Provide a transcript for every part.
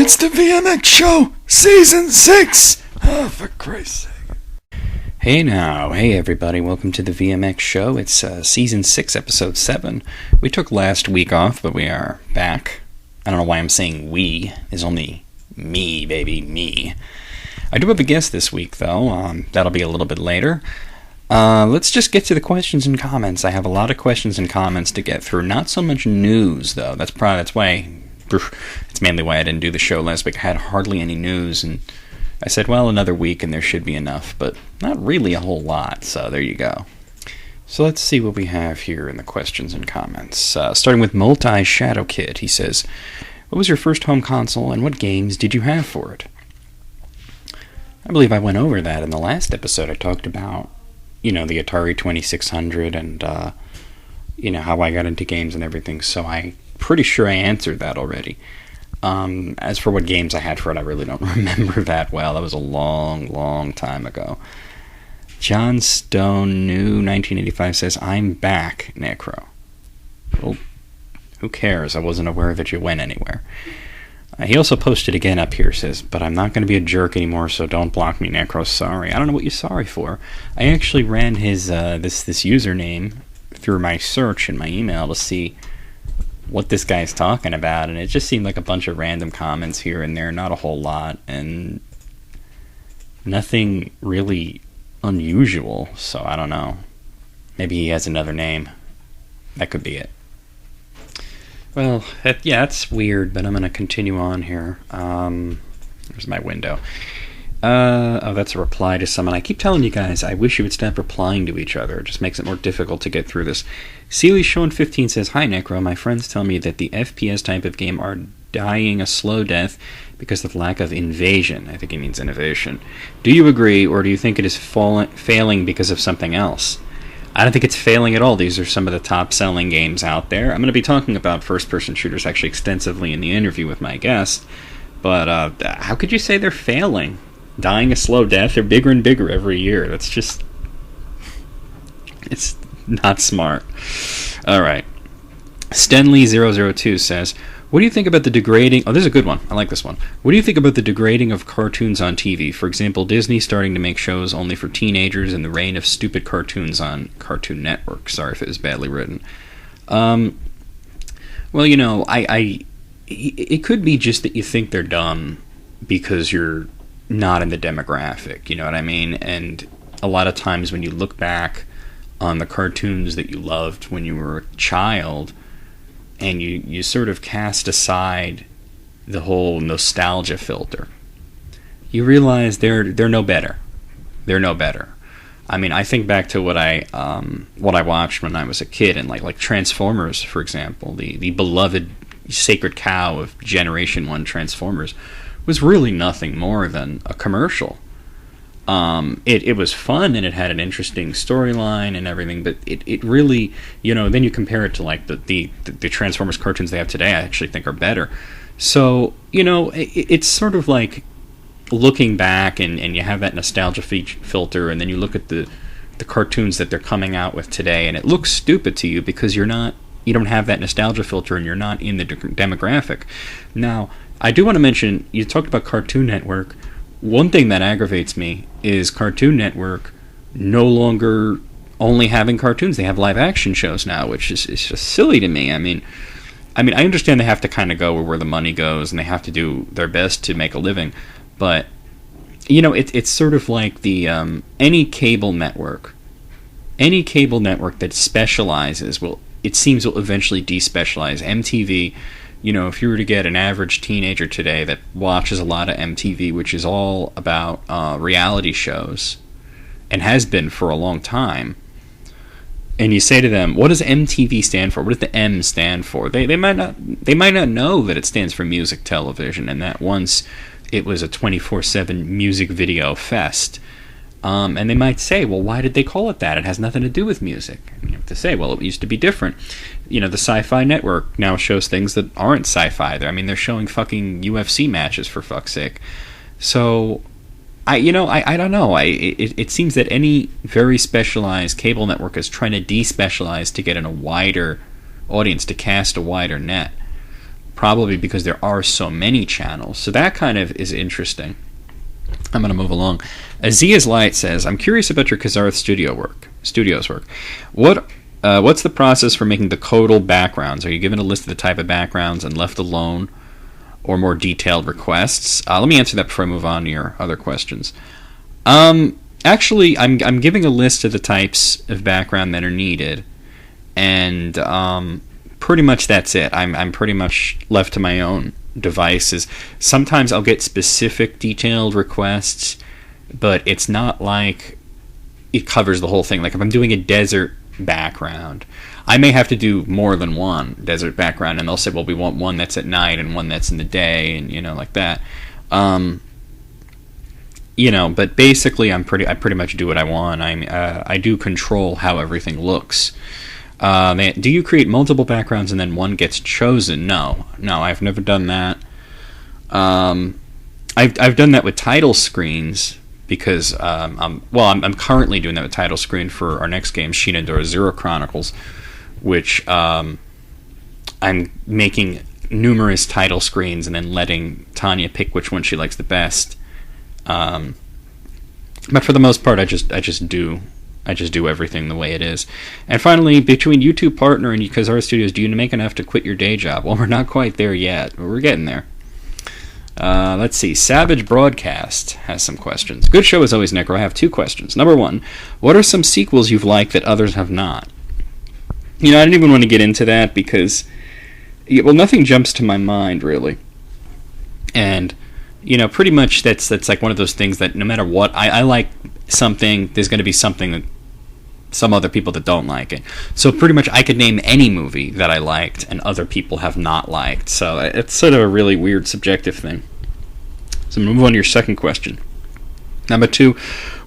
It's the VMX show, season 6. Oh, for Christ's sake. Hey everybody, welcome to the VMX show. It's season 6, episode 7. We took last week off, but we are back. I don't know why I'm saying we. There's only me, baby, me. I do have a guest this week, though. That'll be a little bit later. Let's just get to the questions and comments. I have a lot of questions and comments to get through. Not so much news, though. That's mainly why I didn't do the show last week. I had hardly any news, and I said, well, another week and there should be enough, but not really a whole lot, so there you go. So let's see what we have here in the questions and comments. Starting with Multi-Shadow Kid, he says, what was your first home console and what games did you have for it? I believe I went over that in the last episode. I talked about, the Atari 2600 and, how I got into games and everything, so I'm pretty sure I answered that already. As for what games I had for it, I really don't remember that well. That was a long time ago. John Stone New 1985 says, I'm back, Necro. Well, who cares? I wasn't aware that you went anywhere. He also posted again up here, says, but I'm not going to be a jerk anymore, so don't block me, Necro. Sorry. I don't know what you're sorry for. I actually ran his this username through my search in my email to see what this guy's talking about, and it just seemed like a bunch of random comments here and there, not a whole lot, and nothing really unusual, so I don't know. Maybe he has another name. That could be it. Well, that's weird, but I'm going to continue on here. There's my window. That's a reply to someone. I keep telling you guys, I wish you would stop replying to each other. It just makes it more difficult to get through this. Sealy Sean 15 says, hi Necro, my friends tell me that the FPS type of game are dying a slow death because of lack of invasion. I think he means innovation. Do you agree, or do you think it is failing because of something else? I don't think it's failing at all. These are some of the top-selling games out there. I'm going to be talking about first-person shooters actually extensively in the interview with my guest, but how could you say they're failing? Dying a slow death? They're bigger and bigger every year. That's just... it's not smart. Alright. Stenley002 says, what do you think about the degrading... Oh, this is a good one. I like this one. What do you think about the degrading of cartoons on TV? For example, Disney starting to make shows only for teenagers and the reign of stupid cartoons on Cartoon Network. Sorry if it was badly written. Well, it could be just that you think they're dumb because you're not in the demographic, you know what I mean? And a lot of times when you look back on the cartoons that you loved when you were a child, and you sort of cast aside the whole nostalgia filter, you realize they're no better. They're no better. I mean, I think back to what I watched when I was a kid, and like Transformers, for example, the beloved sacred cow of Generation 1 Transformers, was really nothing more than a commercial. It was fun, and it had an interesting storyline and everything, but it really, then you compare it to like the Transformers cartoons they have today, I actually think are better. So, it's sort of like looking back and you have that nostalgia filter, and then you look at the cartoons that they're coming out with today, and it looks stupid to you because you don't have that nostalgia filter and you're not in the demographic. Now, I do want to mention, you talked about Cartoon Network. One thing that aggravates me is Cartoon Network no longer only having cartoons. They have live action shows now, which is just silly to me. I mean, I understand they have to kind of go where the money goes, and they have to do their best to make a living. But, it's sort of like the any cable network that specializes will eventually despecialize. MTV, if you were to get an average teenager today that watches a lot of MTV, which is all about reality shows, and has been for a long time, and you say to them, what does MTV stand for? What does the M stand for? They might not know that it stands for music television, and that once it was a 24/7 music video fest. And they might say, well, why did they call it that? It has nothing to do with music. And you have to say, well, it used to be different. The Sci-Fi Network now shows things that aren't sci-fi. They're showing fucking UFC matches, for fuck's sake. So, I don't know. It seems that any very specialized cable network is trying to despecialize to get in a wider audience, to cast a wider net. probably because there are so many channels. So that kind of is interesting. I'm going to move along. Azia's Light says, I'm curious about your Kazarth Studios work. What's the process for making the Codal backgrounds? Are you given a list of the type of backgrounds and left alone, or more detailed requests? Let me answer that before I move on to your other questions. Actually, I'm giving a list of the types of background that are needed, and pretty much that's it. I'm pretty much left to my own devices. Sometimes I'll get specific detailed requests, but it's not like it covers the whole thing. Like if I'm doing a desert background, I may have to do more than one desert background, and they'll say, well, we want one that's at night and one that's in the day, and like that. But basically I pretty much do what I want. I do control how everything looks. Do you create multiple backgrounds and then one gets chosen? No, I've never done that. I've done that with title screens because I'm currently doing that with title screen for our next game, Shinadora Zero Chronicles, which I'm making numerous title screens and then letting Tanya pick which one she likes the best. But for the most part, I just do everything the way it is. And finally, between YouTube Partner and Kazarth Studios, do you make enough to quit your day job? Well, we're not quite there yet, but we're getting there. Let's see. Savage Broadcast has some questions. Good show as always, Necro. I have 2 questions. Number 1, what are some sequels you've liked that others have not? I didn't even want to get into that because, nothing jumps to my mind, really. And pretty much that's like one of those things that no matter what, I like something, there's going to be something that some other people that don't like it. So pretty much I could name any movie that I liked and other people have not liked. So it's sort of a really weird subjective thing. So move on to your second question. Number 2,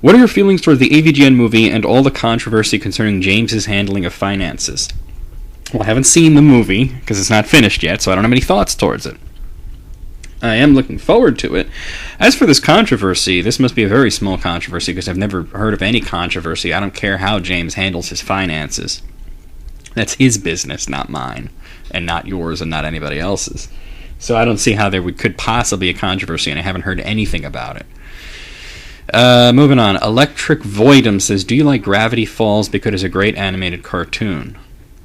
what are your feelings toward the AVGN movie and all the controversy concerning James's handling of finances? Well, I haven't seen the movie because it's not finished yet, so I don't have any thoughts towards it. I am looking forward to it. As for this controversy, this must be a very small controversy because I've never heard of any controversy. I don't care how James handles his finances. That's his business, not mine, and not yours and not anybody else's. So I don't see how there could possibly be a controversy, and I haven't heard anything about it. Moving on. Electric Voidum says, do you like Gravity Falls because it's a great animated cartoon?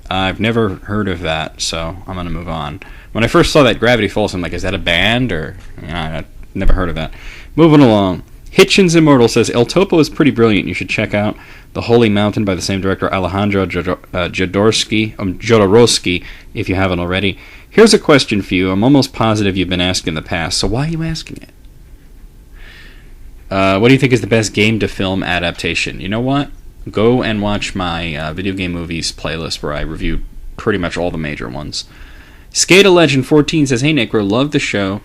I've never heard of that, so I'm going to move on. When I first saw that Gravity Falls, I'm like, is that a band? Or I never heard of that. Moving along. Hitchens Immortal says, El Topo is pretty brilliant. You should check out The Holy Mountain by the same director, Alejandro Jodorowsky, if you haven't already. Here's a question for you. I'm almost positive you've been asked in the past, so why are you asking it? What do you think is the best game-to-film adaptation? You know what? Go and watch my video game movies playlist where I review pretty much all the major ones. Skate Legend 14 says, hey Necro, love the show.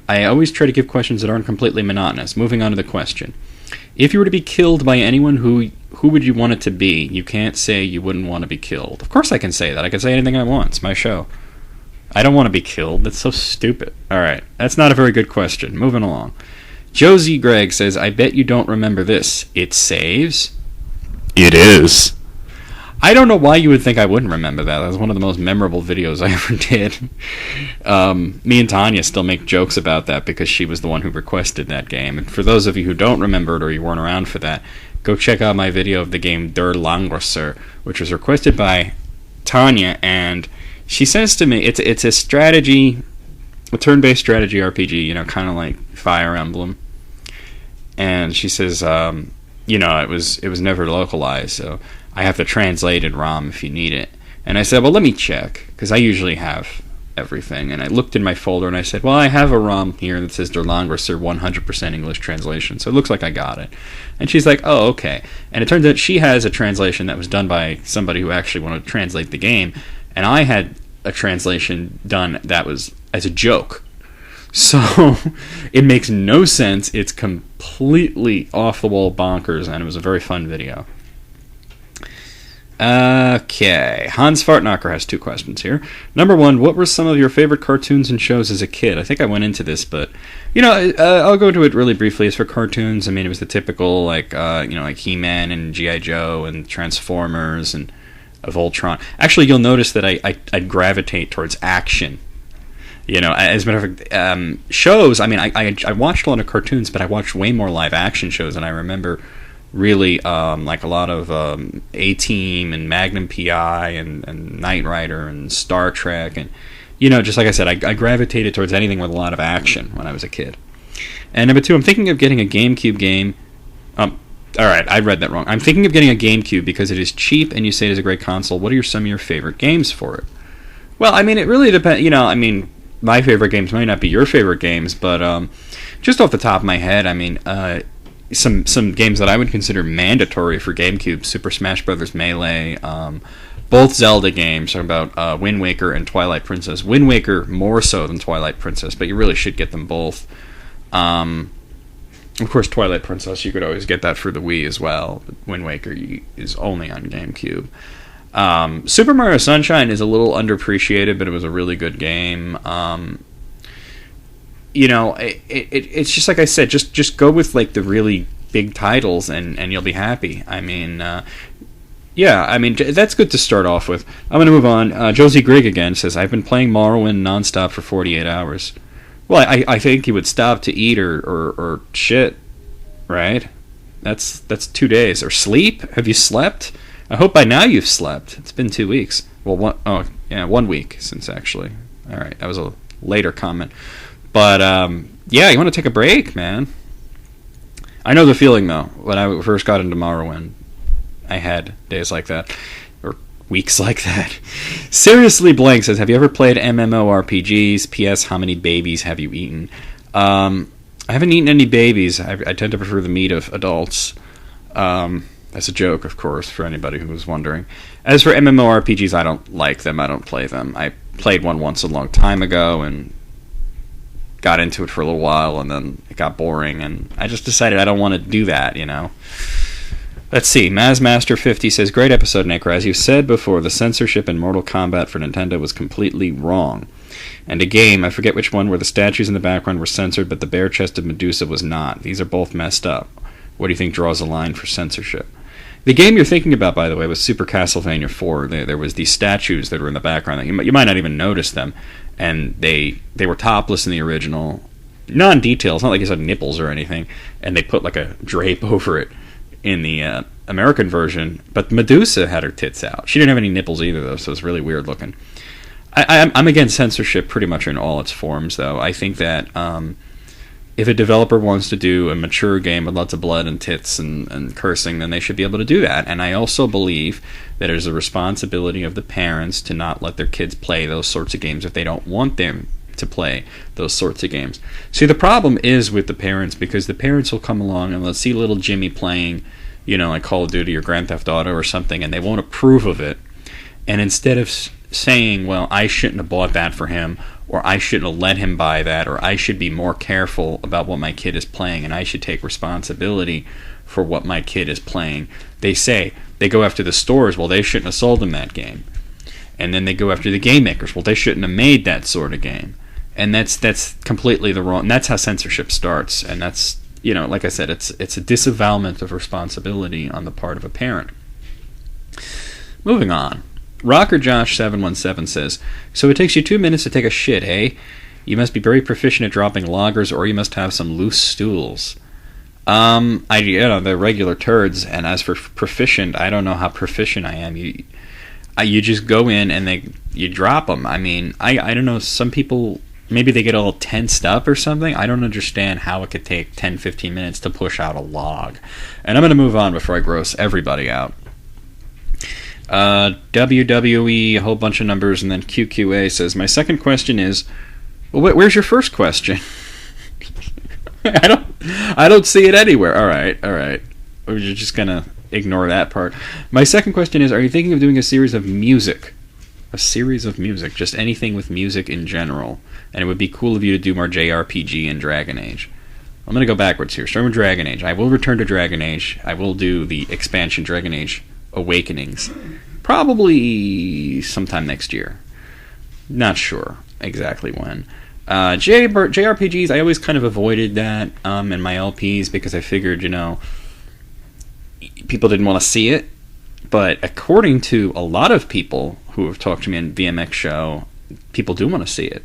I always try to give questions that aren't completely monotonous. Moving on to the question. If you were to be killed by anyone, who would you want it to be? You can't say you wouldn't want to be killed. Of course I can say that. I can say anything I want. It's my show. I don't want to be killed. That's so stupid. Alright, that's not a very good question. Moving along. Josie Gregg says, I bet you don't remember this. It saves? It is. I don't know why you would think I wouldn't remember that. That was one of the most memorable videos I ever did. Me and Tanya still make jokes about that because she was the one who requested that game. And for those of you who don't remember it or you weren't around for that, go check out my video of the game Der Langrisser, which was requested by Tanya, and she says to me, it's a strategy, a turn-based strategy RPG, kind of like Fire Emblem. And she says, it was never localized, so I have the translated ROM if you need it. And I said, well, let me check, because I usually have everything. And I looked in my folder and I said, well, I have a ROM here that says Der Langrisser 100% English translation, so it looks like I got it. And she's like, oh, okay. And it turns out she has a translation that was done by somebody who actually wanted to translate the game, and I had a translation done that was as a joke. So it makes no sense. It's completely off-the-wall bonkers, and it was a very fun video. Okay, Hans Fartknocker has 2 questions here. Number 1, what were some of your favorite cartoons and shows as a kid? I think I went into this, but I'll go to it really briefly. As for cartoons, I mean, it was the typical like He-Man and G.I. Joe and Transformers and of Voltron. Actually, you'll notice that I gravitate towards action. As a matter of fact, shows. I mean, I watched a lot of cartoons, but I watched way more live action shows, and I remember really like a lot of A-Team and Magnum PI and Knight Rider and Star Trek, and just like I said, I gravitated towards anything with a lot of action when I was a kid. And number 2, I'm thinking of getting a GameCube game. All right, I read that wrong. I'm thinking of getting a GameCube because it is cheap and you say it is a great console. What are some of your favorite games for it? Well, I mean, it really depends. My favorite games might not be your favorite games, but just off the top of my head, I mean, some games that I would consider mandatory for GameCube: Super Smash Bros. Melee, both Zelda games are about Wind Waker and Twilight Princess. Wind Waker more so than Twilight Princess, but you really should get them both. Of course, Twilight Princess, you could always get that for the Wii as well. But Wind Waker is only on GameCube. Super Mario Sunshine is a little underappreciated, but it was a really good game. It's just like I said, just go with like the really big titles and you'll be happy. I mean, that's good to start off with. I'm going to move on. Josie Grigg again says, I've been playing Morrowind nonstop for 48 hours. Well, I think he would stop to eat or shit, right? That's 2 days. Or sleep? Have you slept? I hope by now you've slept. It's been 2 weeks. Well, 1 week since actually. All right, that was a later comment. But, you want to take a break, man. I know the feeling, though. When I first got into Morrowind, I had days like that. Weeks like that. Seriously Blank says, have you ever played MMORPGs? P.S. How many babies have you eaten? I haven't eaten any babies. I tend to prefer the meat of adults. That's a joke, of course, for anybody who was wondering. As for MMORPGs, I don't like them. I don't play them. I played one once a long time ago and got into it for a little while, and then it got boring, and I just decided I don't want to do that, Let's see. Mazmaster50 says, great episode, Necro. As you said before, the censorship in Mortal Kombat for Nintendo was completely wrong. And a game, I forget which one, where the statues in the background were censored, but the bare chest of Medusa was not. These are both messed up. What do you think draws a line for censorship? The game you're thinking about, by the way, was Super Castlevania 4. There was these statues that were in the background. You might not even notice them. And they were topless in the original. Non-detail. It's not like you said nipples or anything. And they put like a drape over it in the American version, but Medusa had her tits out. She didn't have any nipples either, though, so it's really weird looking. I'm against censorship pretty much in all its forms, though. I think that if a developer wants to do a mature game with lots of blood and tits and cursing, then they should be able to do that. And I also believe that it is a responsibility of the parents to not let their kids play those sorts of games if they don't want them to play those sorts of games. See, the problem is with the parents, because the parents will come along and they'll see little Jimmy playing, like Call of Duty or Grand Theft Auto or something, and they won't approve of it. And instead of saying, well, I shouldn't have bought that for him, or I shouldn't have let him buy that, or I should be more careful about what my kid is playing, and I should take responsibility for what my kid is playing, they go after the stores, well, they shouldn't have sold them that game. And then they go after the game makers, well, they shouldn't have made that sort of game. And that's completely the wrong. And that's how censorship starts. And that's, like I said, it's a disavowalment of responsibility on the part of a parent. Moving on. Rocker Josh 717 says, so it takes you 2 minutes to take a shit, eh? You must be very proficient at dropping loggers, or you must have some loose stools. They're regular turds. And as for proficient, I don't know how proficient I am. You just go in and you drop them. I mean, I don't know. Some people, maybe they get all tensed up or something. I don't understand how it could take 10, 15 minutes to push out a log. And I'm going to move on before I gross everybody out. WWE, a whole bunch of numbers, and then QQA says, my second question is, well, where's your first question? I don't see it anywhere. All right. We're just going to ignore that part. My second question is, are you thinking of doing a series of music? A series of music, just anything with music in general. And it would be cool of you to do more JRPG and Dragon Age. I'm going to go backwards here. Starting with Dragon Age. I will return to Dragon Age. I will do the expansion Dragon Age Awakenings. Probably sometime next year. Not sure exactly when. JRPGs, I always kind of avoided that in my LPs because I figured, people didn't want to see it. But according to a lot of people who have talked to me in VMX show, people do want to see it.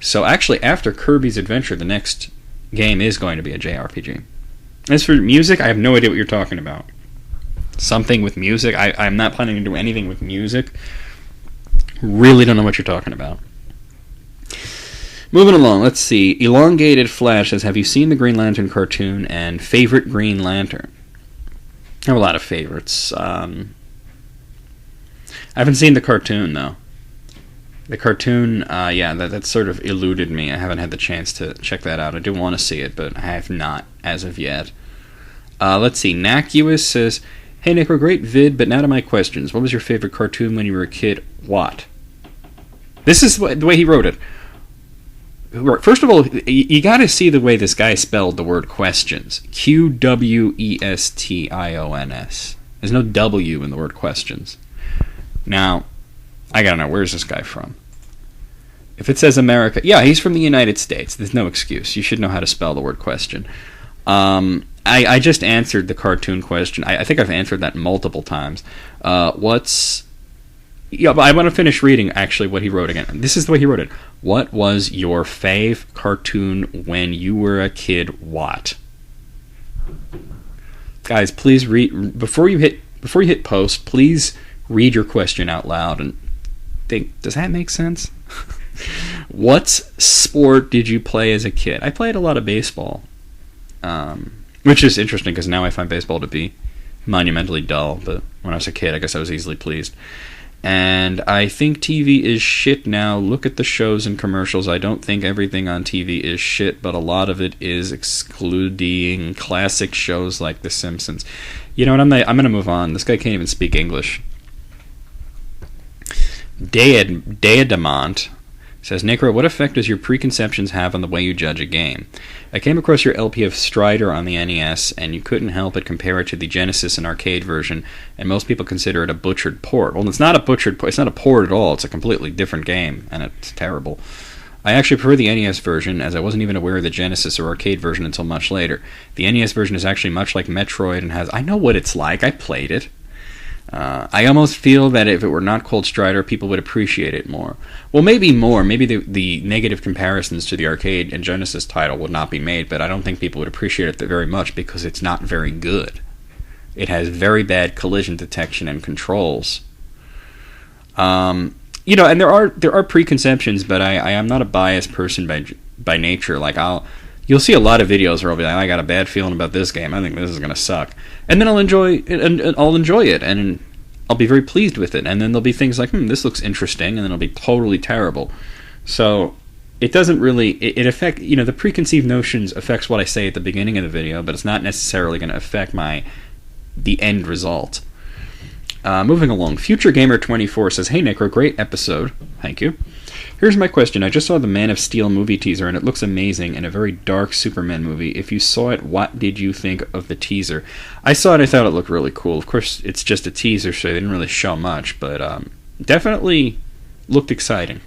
So actually, after Kirby's Adventure, the next game is going to be a JRPG. As for music, I have no idea what you're talking about. Something with music? I'm not planning to do anything with music. Really don't know what you're talking about. Moving along, let's see. Elongated Flash says, have you seen the Green Lantern cartoon and favorite Green Lantern? I have a lot of favorites. I haven't seen the cartoon, though. The cartoon, that sort of eluded me. I haven't had the chance to check that out. I do want to see it, but I have not as of yet. Let's see. Nacuous says, hey, Necro, great vid, but now to my questions. What was your favorite cartoon when you were a kid? What? This is the way he wrote it. First of all, you got to see the way this guy spelled the word questions. Questions. There's no W in the word questions. Now, I gotta know, where's this guy from? If it says America, yeah, he's from the United States. There's no excuse. You should know how to spell the word question. I just answered the cartoon question. I think I've answered that multiple times. But I want to finish reading, actually, what he wrote again. This is the way he wrote it. What was your fave cartoon when you were a kid? What? Guys, please read before you hit post. Please read your question out loud and think. Does that make sense? What sport did you play as a kid? I played a lot of baseball, which is interesting because now I find baseball to be monumentally dull. But when I was a kid, I guess I was easily pleased. And I think TV is shit now. Look at the shows and commercials. I don't think everything on TV is shit, but a lot of it is, excluding classic shows like The Simpsons. You know what? I'm going to move on. This guy can't even speak English. Deadamont says, Necro, what effect does your preconceptions have on the way you judge a game? I came across your LP of Strider on the NES, and you couldn't help but compare it to the Genesis and arcade version, and most people consider it a butchered port. Well, it's not a butchered port. It's not a port at all. It's a completely different game, and it's terrible. I actually prefer the NES version, as I wasn't even aware of the Genesis or arcade version until much later. The NES version is actually much like Metroid and has... I know what it's like. I played it. I almost feel that if it were not called Strider, people would appreciate it more. Well, maybe more. Maybe the negative comparisons to the arcade and Genesis title would not be made, but I don't think people would appreciate it very much because it's not very good. It has very bad collision detection and controls. And there are preconceptions, but I am not a biased person by nature. Like you'll see a lot of videos where I'll be like, I got a bad feeling about this game. I think this is going to suck. And then I'll enjoy it, and I'll be very pleased with it. And then there'll be things like, this looks interesting, and then it'll be totally terrible. So it doesn't really... It affect... the preconceived notions affects what I say at the beginning of the video, but it's not necessarily going to affect the end result. Moving along. Future Gamer 24 says, hey, Necro, great episode. Thank you. Here's my question. I just saw the Man of Steel movie teaser, and it looks amazing, and a very dark Superman movie. If you saw it, what did you think of the teaser? I saw it, I thought it looked really cool. Of course, it's just a teaser, so they didn't really show much, but definitely looked exciting.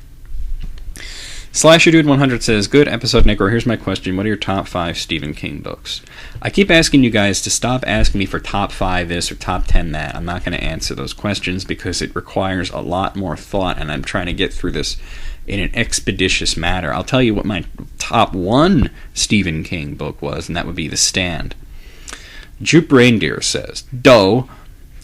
SlasherDude100 says, good episode, Necro. Here's my question. What are your top 5 Stephen King books? I keep asking you guys to stop asking me for top 5 this or top 10 that. I'm not going to answer those questions because it requires a lot more thought, and I'm trying to get through this in an expeditious manner. I'll tell you what my top 1 Stephen King book was, and that would be The Stand. Jupe Reindeer says, Doe,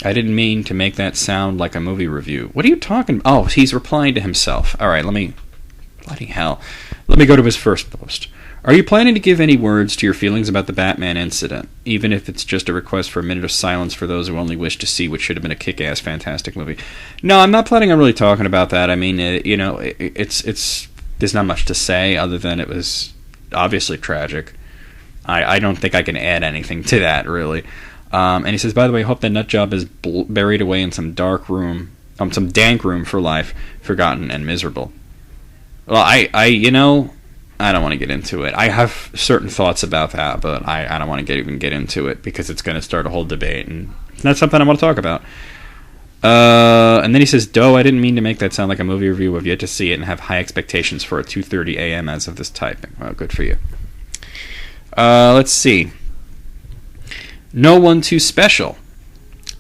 I didn't mean to make that sound like a movie review. What are you talking about? Oh, he's replying to himself. All right, bloody hell. Let me go to his first post. Are you planning to give any words to your feelings about the Batman incident, even if it's just a request for a minute of silence for those who only wish to see what should have been a kick-ass, fantastic movie? No, I'm not planning on really talking about that. I mean, it's there's not much to say other than it was obviously tragic. I don't think I can add anything to that, really. And he says, by the way, I hope that nut job is buried away in some dank room for life, forgotten and miserable. Well, I don't want to get into it. I have certain thoughts about that, but I don't want to even get into it because it's going to start a whole debate, and it's not something I want to talk about. And then he says, Doe, I didn't mean to make that sound like a movie review. I've yet to see it and have high expectations for it. 2:30 a.m. as of this typing. Well, good for you. Let's see. No One Too Special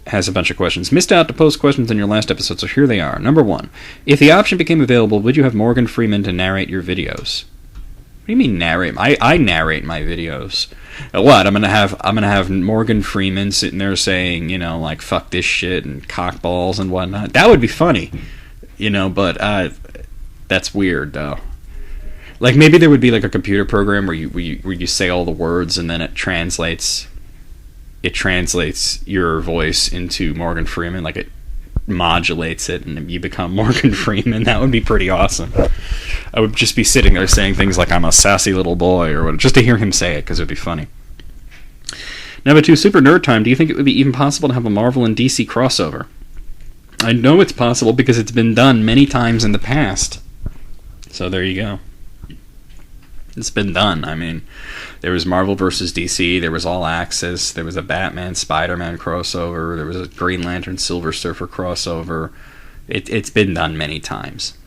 has a bunch of questions. Missed out to post questions in your last episode, so here they are. Number 1. If the option became available, would you have Morgan Freeman to narrate your videos? What do you mean narrate? I narrate my videos. What? I'm gonna have Morgan Freeman sitting there saying, like, fuck this shit and cockballs and whatnot. That would be funny. But that's weird, though. Like, maybe there would be, like, a computer program where you say all the words and then it translates your voice into Morgan Freeman. Like, it modulates it and you become Morgan Freeman. That would be pretty awesome. I would just be sitting there saying things like, I'm a sassy little boy, or whatever, just to hear him say it, because it would be funny. Number 2, Super Nerd Time. Do you think it would be even possible to have a Marvel and DC crossover? I know it's possible because it's been done many times in the past. So there you go. It's been done. I mean, there was Marvel vs. DC, there was All Access, there was a Batman Spider-Man crossover, there was a Green Lantern Silver Surfer crossover. It's been done many times.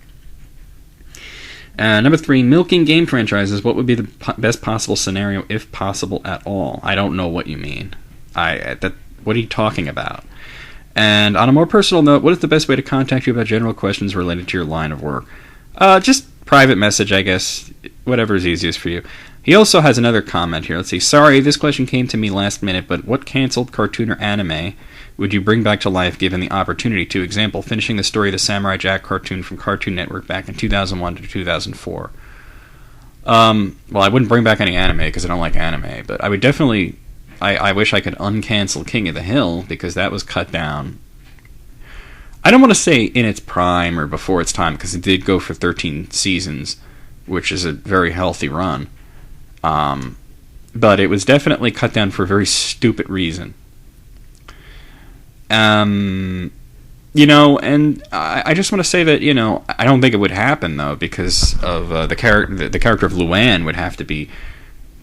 Number 3, milking game franchises. What would be the best possible scenario, if possible at all? I don't know what you mean. What are you talking about? And on a more personal note, what is the best way to contact you about general questions related to your line of work? Just private message, I guess. Whatever is easiest for you. He also has another comment here. Let's see. Sorry, this question came to me last minute, but what canceled cartoon or anime would you bring back to life given the opportunity to? Example, finishing the story of the Samurai Jack cartoon from Cartoon Network back in 2001 to 2004. Well, I wouldn't bring back any anime because I don't like anime, but I would definitely... I wish I could uncancel King of the Hill because that was cut down. I don't want to say in its prime or before its time because it did go for 13 seasons, which is a very healthy run. But it was definitely cut down for a very stupid reason. And I just want to say that, I don't think it would happen, though, because of the character of Luann would have to be,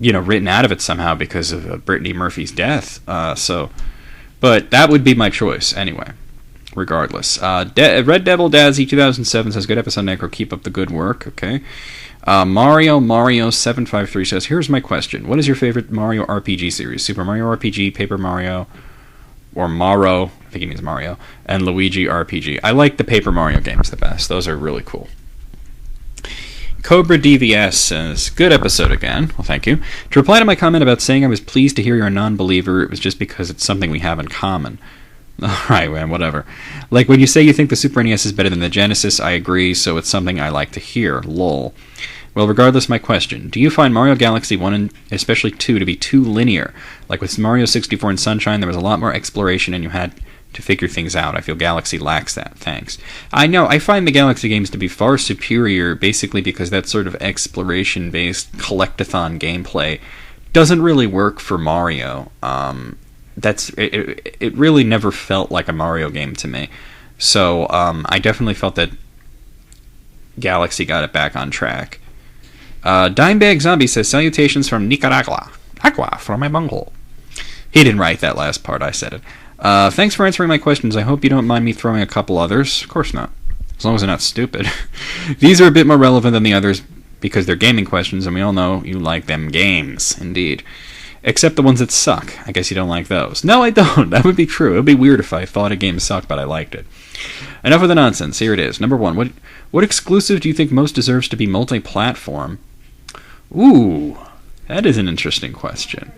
written out of it somehow because of Brittany Murphy's death. But that would be my choice, anyway, regardless. Red Devil Dazzy 2007 says, good episode, Necro, keep up the good work, okay. Mario753 says, here's my question. What is your favorite Mario RPG series? Super Mario RPG, Paper Mario, or Maro, I think he means Mario, and Luigi RPG. I like the Paper Mario games the best. Those are really cool. Cobra DVS says, good episode again. Well, thank you. To reply to my comment about saying I was pleased to hear you're a non-believer, it was just because it's something we have in common. Alright, man, whatever. Like, when you say you think the Super NES is better than the Genesis, I agree, so it's something I like to hear. Lol. Well, regardless, my question. Do you find Mario Galaxy 1 and especially 2 to be too linear? Like with Mario 64 and Sunshine, there was a lot more exploration and you had to figure things out. I feel Galaxy lacks that. Thanks. I know, I find the Galaxy games to be far superior, basically because that sort of exploration-based collectathon gameplay doesn't really work for Mario. It really never felt like a Mario game to me. So I definitely felt that Galaxy got it back on track. Dimebag Zombie says, salutations from Nicaragua. Agua from my bunghole. He didn't write that last part, I said it. Thanks for answering my questions. I hope you don't mind me throwing a couple others. Of course not. As long as they're not stupid. These are a bit more relevant than the others because they're gaming questions, and we all know you like them games. Indeed. Except the ones that suck. I guess you don't like those. No, I don't. That would be true. It would be weird if I thought a game sucked, but I liked it. Enough of the nonsense. Here it is. Number 1. What exclusive do you think most deserves to be multi-platform? Ooh, that is an interesting question.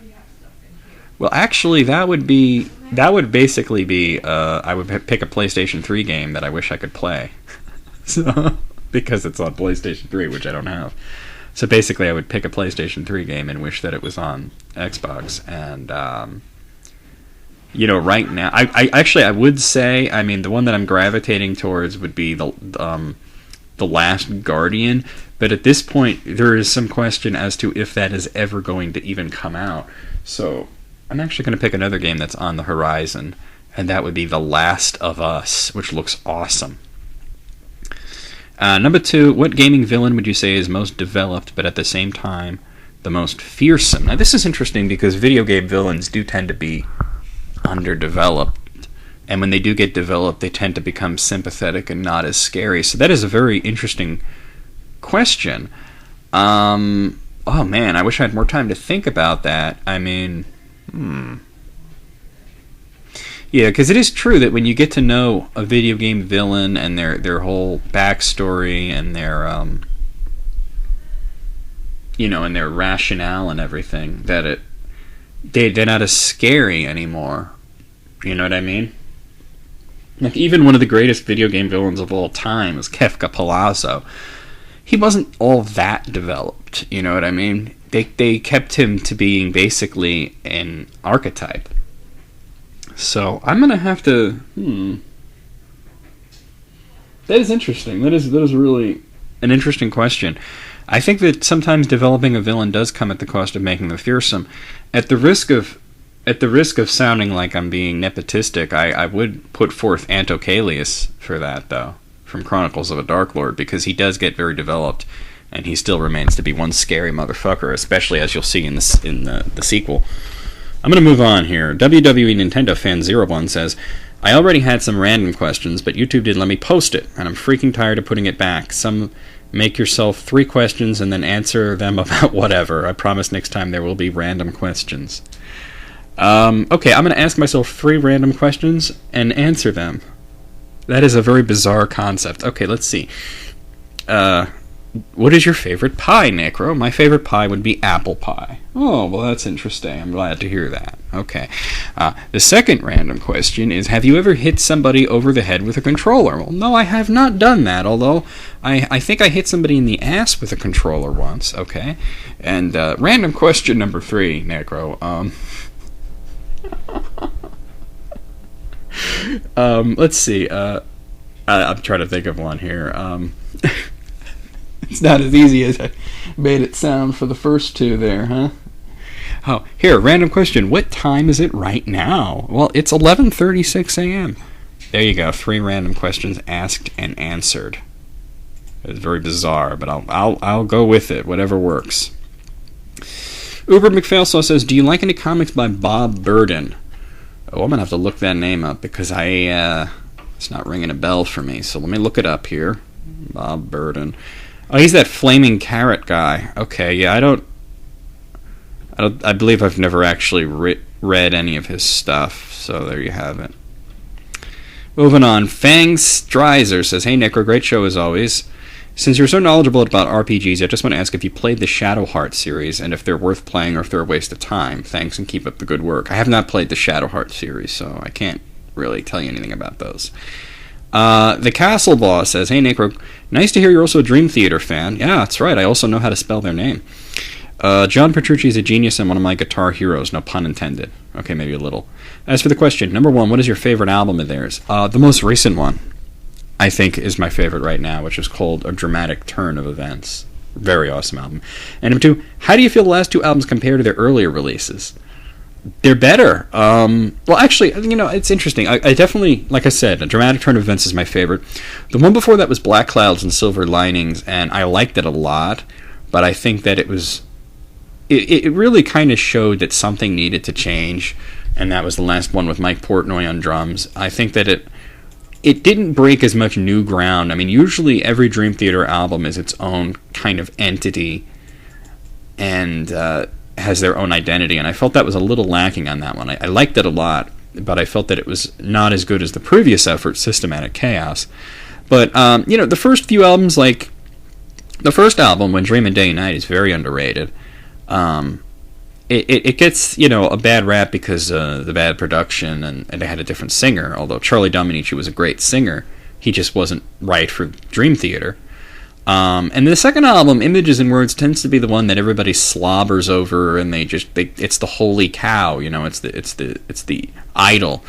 Well, actually, that would basically be, I would pick a PlayStation 3 game that I wish I could play. So, because it's on PlayStation 3, which I don't have. So basically, I would pick a PlayStation 3 game and wish that it was on Xbox. And, right now, I would say, the one that I'm gravitating towards would be the Last Guardian. But at this point, there is some question as to if that is ever going to even come out. So I'm actually going to pick another game that's on the horizon, and that would be The Last of Us, which looks awesome. Number 2, what gaming villain would you say is most developed, but at the same time, the most fearsome? Now, this is interesting because video game villains do tend to be underdeveloped, and when they do get developed, they tend to become sympathetic and not as scary. So that is a very interesting question. Oh man, I wish I had more time to think about that. Yeah, because it is true that when you get to know a video game villain and their whole backstory and their and their rationale and everything, that they're not as scary anymore. You know what I mean? Like, even one of the greatest video game villains of all time is Kefka Palazzo. He wasn't all that developed, you know what I mean? They kept him to being basically an archetype. So, I'm gonna have to... That is interesting. That is really an interesting question. I think that sometimes developing a villain does come at the cost of making them fearsome. At the risk of sounding like I'm being nepotistic, I would put forth Antocalius for that, though, from Chronicles of a Dark Lord, because he does get very developed, and he still remains to be one scary motherfucker, especially as you'll see in the sequel. I'm going to move on here. WWE Nintendo Fan 01 says, I already had some random questions, but YouTube didn't let me post it, and I'm freaking tired of putting it back. Some make yourself 3 questions and then answer them about whatever. I promise next time there will be random questions. Okay, I'm going to ask myself 3 random questions and answer them. That is a very bizarre concept. Okay, let's see. What is your favorite pie, Necro? My favorite pie would be apple pie. Oh, well, that's interesting. I'm glad to hear that. Okay. The second random question is, have you ever hit somebody over the head with a controller? Well, no, I have not done that, although I think I hit somebody in the ass with a controller once. Okay. And random question number 3, Necro. Let's see. I'm trying to think of one here. It's not as easy as I made it sound for the first 2 there, huh? Oh, here, random question. What time is it right now? Well, it's 11:36 a.m. There you go. 3 random questions asked and answered. It's very bizarre, but I'll go with it. Whatever works. Uber McPhailsaw says, do you like any comics by Bob Burden? Oh, I'm going to have to look that name up because it's not ringing a bell for me. So let me look it up here. Bob Burden. Oh, he's that flaming carrot guy. Okay, yeah, I believe I've never actually read any of his stuff. So there you have it. Moving on. Fang Streiser says, hey, Necro, great show as always. Since you're so knowledgeable about RPGs, I just want to ask if you played the Shadowheart series, and if they're worth playing or if they're a waste of time. Thanks, and keep up the good work. I have not played the Shadowheart series, so I can't really tell you anything about those. The Castle Boss says, hey, Necro, nice to hear you're also a Dream Theater fan. Yeah, that's right. I also know how to spell their name. John Petrucci is a genius and one of my guitar heroes. No pun intended. Okay, maybe a little. As for the question, number 1, what is your favorite album of theirs? The most recent one, I think, is my favorite right now, which is called A Dramatic Turn of Events. Very awesome album. And number 2, how do you feel the last 2 albums compare to their earlier releases? They're better. Well, actually, it's interesting. I definitely, like I said, A Dramatic Turn of Events is my favorite. The one before that was Black Clouds and Silver Linings, and I liked it a lot, but I think that it really kind of showed that something needed to change, and that was the last one with Mike Portnoy on drums. I think that it didn't break as much new ground. I mean, usually every Dream Theater album is its own kind of entity, and has their own identity, and I felt that was a little lacking on that one. I liked it a lot, but I felt that it was not as good as the previous effort, Systematic Chaos. But, the first few albums, like the first album, When Dream and Day and Night, is very underrated. It gets, a bad rap because the bad production, and they had a different singer, although Charlie Dominici was a great singer. He just wasn't right for Dream Theater. And the second album, Images and Words, tends to be the one that everybody slobbers over, and it's the holy cow, it's the idol.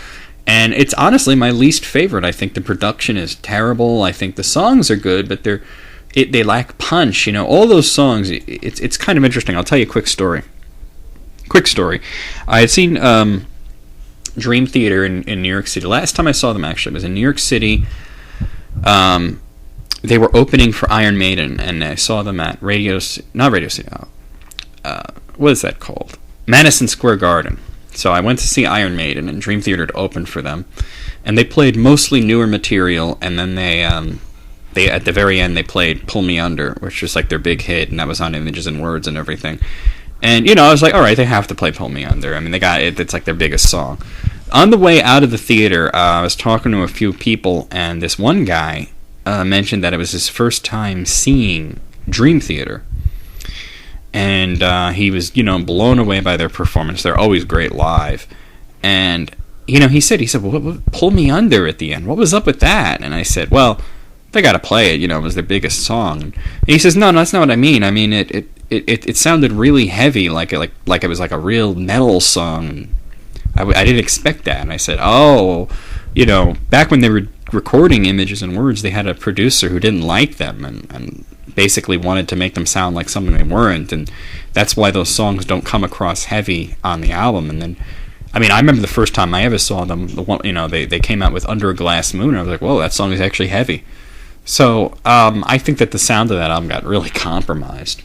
And it's honestly my least favorite. I think the production is terrible. I think the songs are good, but they lack punch. All those songs. It's kind of interesting. I'll tell you a quick story. I had seen Dream Theater in New York City. Last time I saw them, actually, was in New York City. They were opening for Iron Maiden, and I saw them at what is that called? Madison Square Garden. So I went to see Iron Maiden, and Dream Theater to open for them, and they played mostly newer material, and then they at the very end they played Pull Me Under, which was like their big hit, and that was on Images and Words and everything. And I was like, all right, they have to play Pull Me Under. I mean, they got it. It's like their biggest song. on the way out of the theater, I was talking to a few people, and this one guy mentioned that it was his first time seeing Dream Theater. And he was, blown away by their performance. They're always great live. And, he said, well, pull me under at the end. What was up with that? And I said, well, they got to play it. It was their biggest song. And he says, no, that's not what I mean. I mean, it sounded really heavy, like it was like a real metal song. I didn't expect that. And I said, oh, back when they were recording Images and Words, they had a producer who didn't like them and basically wanted to make them sound like something they weren't, and that's why those songs don't come across heavy on the album. And then, I remember the first time I ever saw them, they came out with Under a Glass Moon, and I was like, whoa, that song is actually heavy. So I think that the sound of that album got really compromised.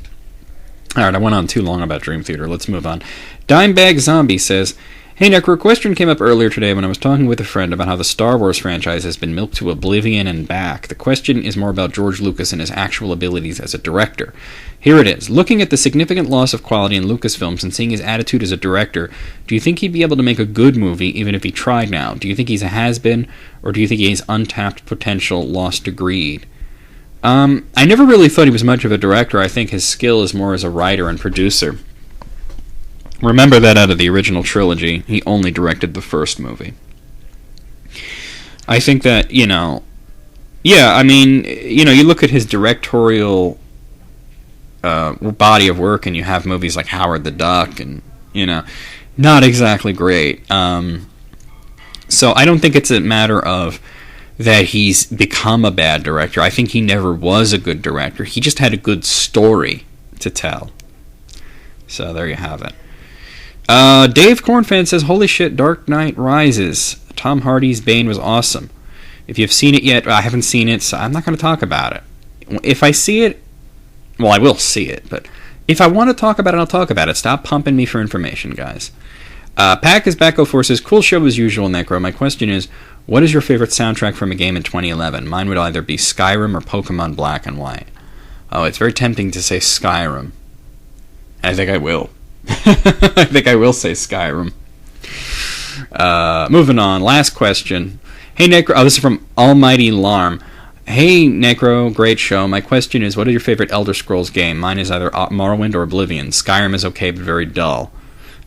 Alright, I went on too long about Dream Theater. Let's move on. Dimebag Zombie says, hey, Necro, a question came up earlier today when I was talking with a friend about how the Star Wars franchise has been milked to oblivion and back. The question is more about George Lucas and his actual abilities as a director. Here it is. Looking at the significant loss of quality in Lucasfilms and seeing his attitude as a director, do you think he'd be able to make a good movie even if he tried now? Do you think he's a has-been, or do you think he has untapped potential lost to greed? I never really thought he was much of a director. I think his skill is more as a writer and producer. Remember that out of the original trilogy, he only directed the first movie. I think that, you look at his directorial body of work and you have movies like Howard the Duck and, not exactly great. So I don't think it's a matter of that he's become a bad director. I think he never was a good director. He just had a good story to tell. So there you have it. Dave Cornfan says, holy shit, Dark Knight Rises. Tom Hardy's Bane was awesome. If you've seen it yet, I haven't seen it, so I'm not going to talk about it. If I see it, well, I will see it, but if I want to talk about it, I'll talk about it. Stop pumping me for information, guys. Pack is back 04 says, cool show as usual, Necro. My question is, what is your favorite soundtrack from a game in 2011? Mine would either be Skyrim or Pokemon Black and White. Oh, it's very tempting to say Skyrim. I think I will. I think I will say Skyrim. Moving on. Last question. Hey, Necro. Oh, this is from Almighty Larm. Hey, Necro. Great show. My question is, what is your favorite Elder Scrolls game? Mine is either Morrowind or Oblivion. Skyrim is okay, but very dull.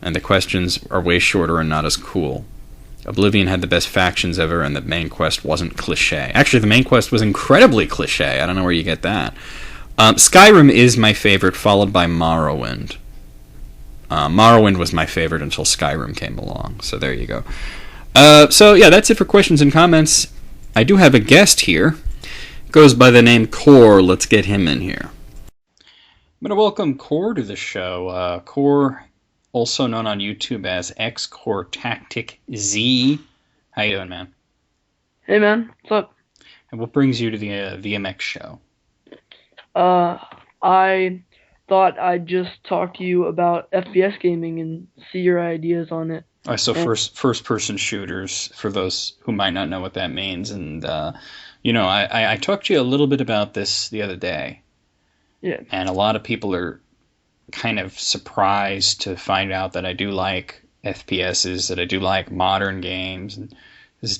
And the questions are way shorter and not as cool. Oblivion had the best factions ever, and the main quest wasn't cliche. Actually, the main quest was incredibly cliche. I don't know where you get that. Skyrim is my favorite, followed by Morrowind. Morrowind was my favorite until Skyrim came along. So there you go. So yeah, that's it for questions and comments. I do have a guest here. Goes by the name Core. Let's get him in here. I'm going to welcome Core to the show. Core, also known on YouTube as X-Core Tactic Z. How you doing, man? Hey, man. What's up? And what brings you to the VMX show? I thought I'd just talk to you about FPS gaming and see your ideas on it. So first-person shooters, for those who might not know what that means. And, I talked to you a little bit about this the other day. Yeah. And a lot of people are kind of surprised to find out that I do like FPSs, that I do like modern games. And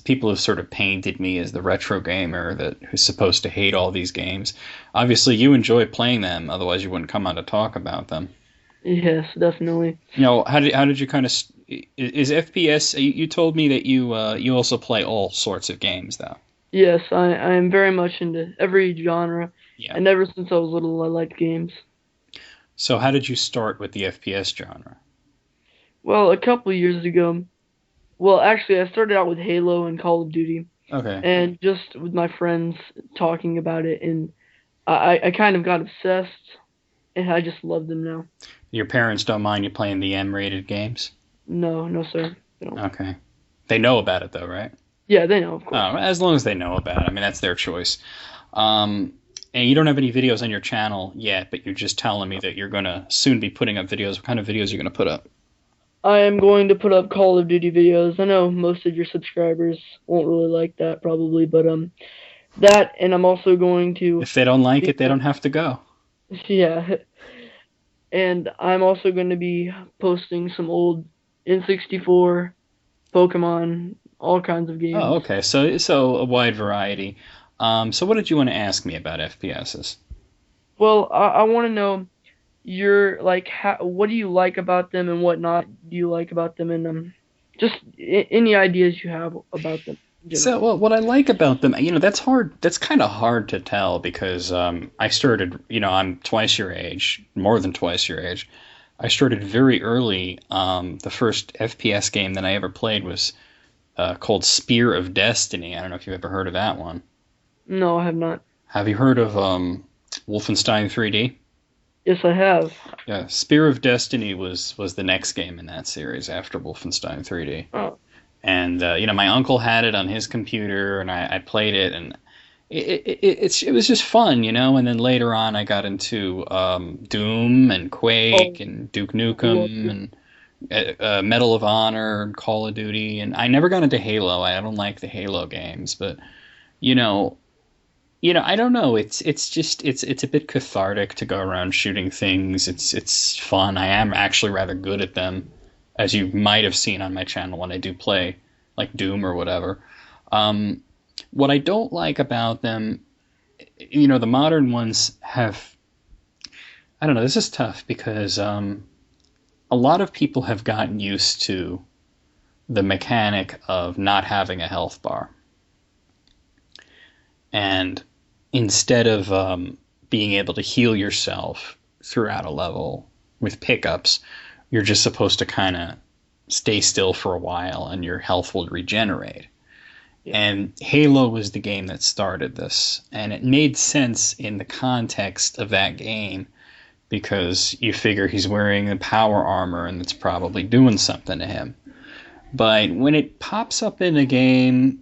people have sort of painted me as the retro gamer who's supposed to hate all these games. Obviously, you enjoy playing them, otherwise you wouldn't come on to talk about them. Yes, definitely. How did you kind of... Is FPS... You told me that you also play all sorts of games, though. Yes, I am very much into every genre. Yeah. And ever since I was little, I liked games. So how did you start with the FPS genre? Well, a couple years ago... Well, actually, I started out with Halo and Call of Duty. Okay. And just with my friends talking about it, and I kind of got obsessed, and I just love them now. Your parents don't mind you playing the M-rated games? No, sir. They don't. Okay. They know about it, though, right? Yeah, they know, of course. Oh, as long as they know about it. That's their choice. And you don't have any videos on your channel yet, but you're just telling me that you're going to soon be putting up videos. What kind of videos are you going to put up? I am going to put up Call of Duty videos. I know most of your subscribers won't really like that, probably, but that, and I'm also going to... If they don't like it, they don't have to go. Yeah. And I'm also going to be posting some old N64 Pokemon, all kinds of Oh, games. okay. So a wide variety. So what did you want to ask me about FPSs? Well, I want to know your like what do you like about them and what not do you like about them, and just any ideas you have about them in So, general. well, what I like about them, that's hard. That's kind of hard to tell because I started, I'm twice your age, more than twice your age. I started very early. The first FPS game that I ever played was called Spear of Destiny. I don't know if you've ever heard of that one. No, I have not. Have you heard of Wolfenstein 3D? Yes, I have. Yeah, Spear of Destiny was the next game in that series after Wolfenstein 3D. Oh, And my uncle had it on his computer, and I played it, and it was just fun, And then later on, I got into Doom and Quake oh, and Duke I love Nukem you. and Medal of Honor and Call of Duty, and I never got into Halo. I don't like the Halo games, but you know, I don't know. It's a bit cathartic to go around shooting things. It's fun. I am actually rather good at them, as you might have seen on my channel when I do play like Doom or whatever. Um, what I don't like about them, the modern ones have. I don't know. This is tough because a lot of people have gotten used to the mechanic of not having a health bar, and instead of being able to heal yourself throughout a level with pickups, you're just supposed to kind of stay still for a while and your health will regenerate. Yeah. And Halo was the game that started this, and it made sense in the context of that game because you figure he's wearing the power armor and it's probably doing something to him. But when it pops up in a game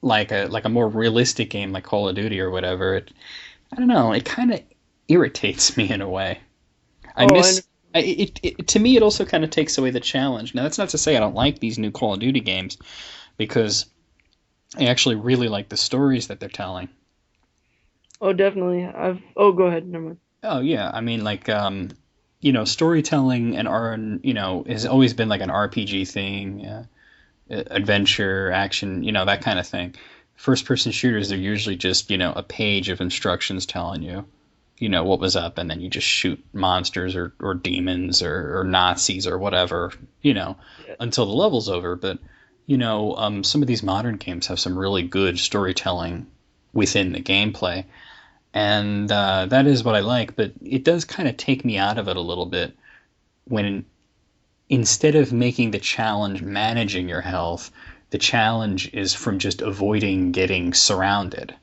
like a more realistic game like Call of Duty or whatever, I don't know, it kind of irritates me in a way. I Oh, I miss to me it also kind of takes away the challenge. Now that's not to say I don't like these new Call of Duty games because I actually really like the stories that they're telling. oh definitely. Oh, go ahead. Never mind. Oh yeah, I mean like storytelling and has always been like an RPG thing. Adventure, action, that kind of thing. First person shooters, they're usually just, a page of instructions telling you, what was up, and then you just shoot monsters or demons or Nazis or whatever, Yeah. until the level's over. But, some of these modern games have some really good storytelling within the gameplay. And that is what I like, but it does kind of take me out of it a little bit when instead of making the challenge managing your health, the challenge is from just avoiding getting surrounded.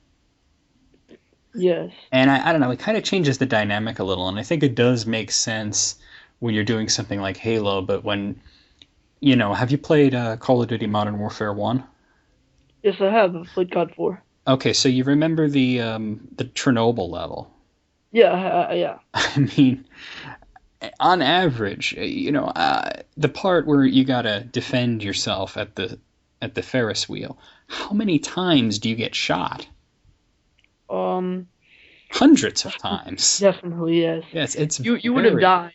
Yes. And I don't know, it kind of changes the dynamic a little, and I think it does make sense when you're doing something like Halo, but when, have you played Call of Duty Modern Warfare 1? Yes, I have. I've played COD 4. Okay, so you remember the Chernobyl level. Yeah, yeah. I mean, on average, the part where you gotta defend yourself at the Ferris wheel, how many times do you get shot? Um, Hundreds of times. definitely yes. Yes, it's You would have died.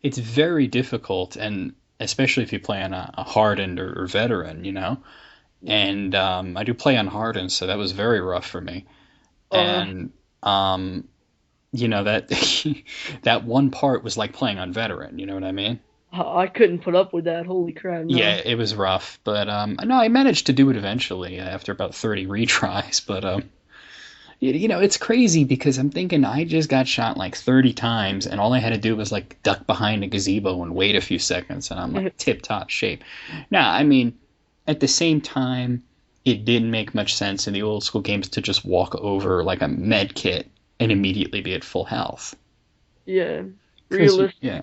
it's very difficult, and especially if you play on a hardened or veteran, And I do play on hardened, so that was very rough for me. Uh, And that that one part was like playing on veteran. You know what I mean? I couldn't put up with that. Holy crap, Yeah, no. it was rough, but no, I managed to do it eventually after about 30 retries. But it's crazy because I'm thinking I just got shot like 30 times, and all I had to do was like duck behind a gazebo and wait a few seconds, and I'm like tip top shape. Now, I mean, at the same time, it didn't make much sense in the old school games to just walk over like a med kit and immediately be at full health. Yeah. Because Realistic. yeah,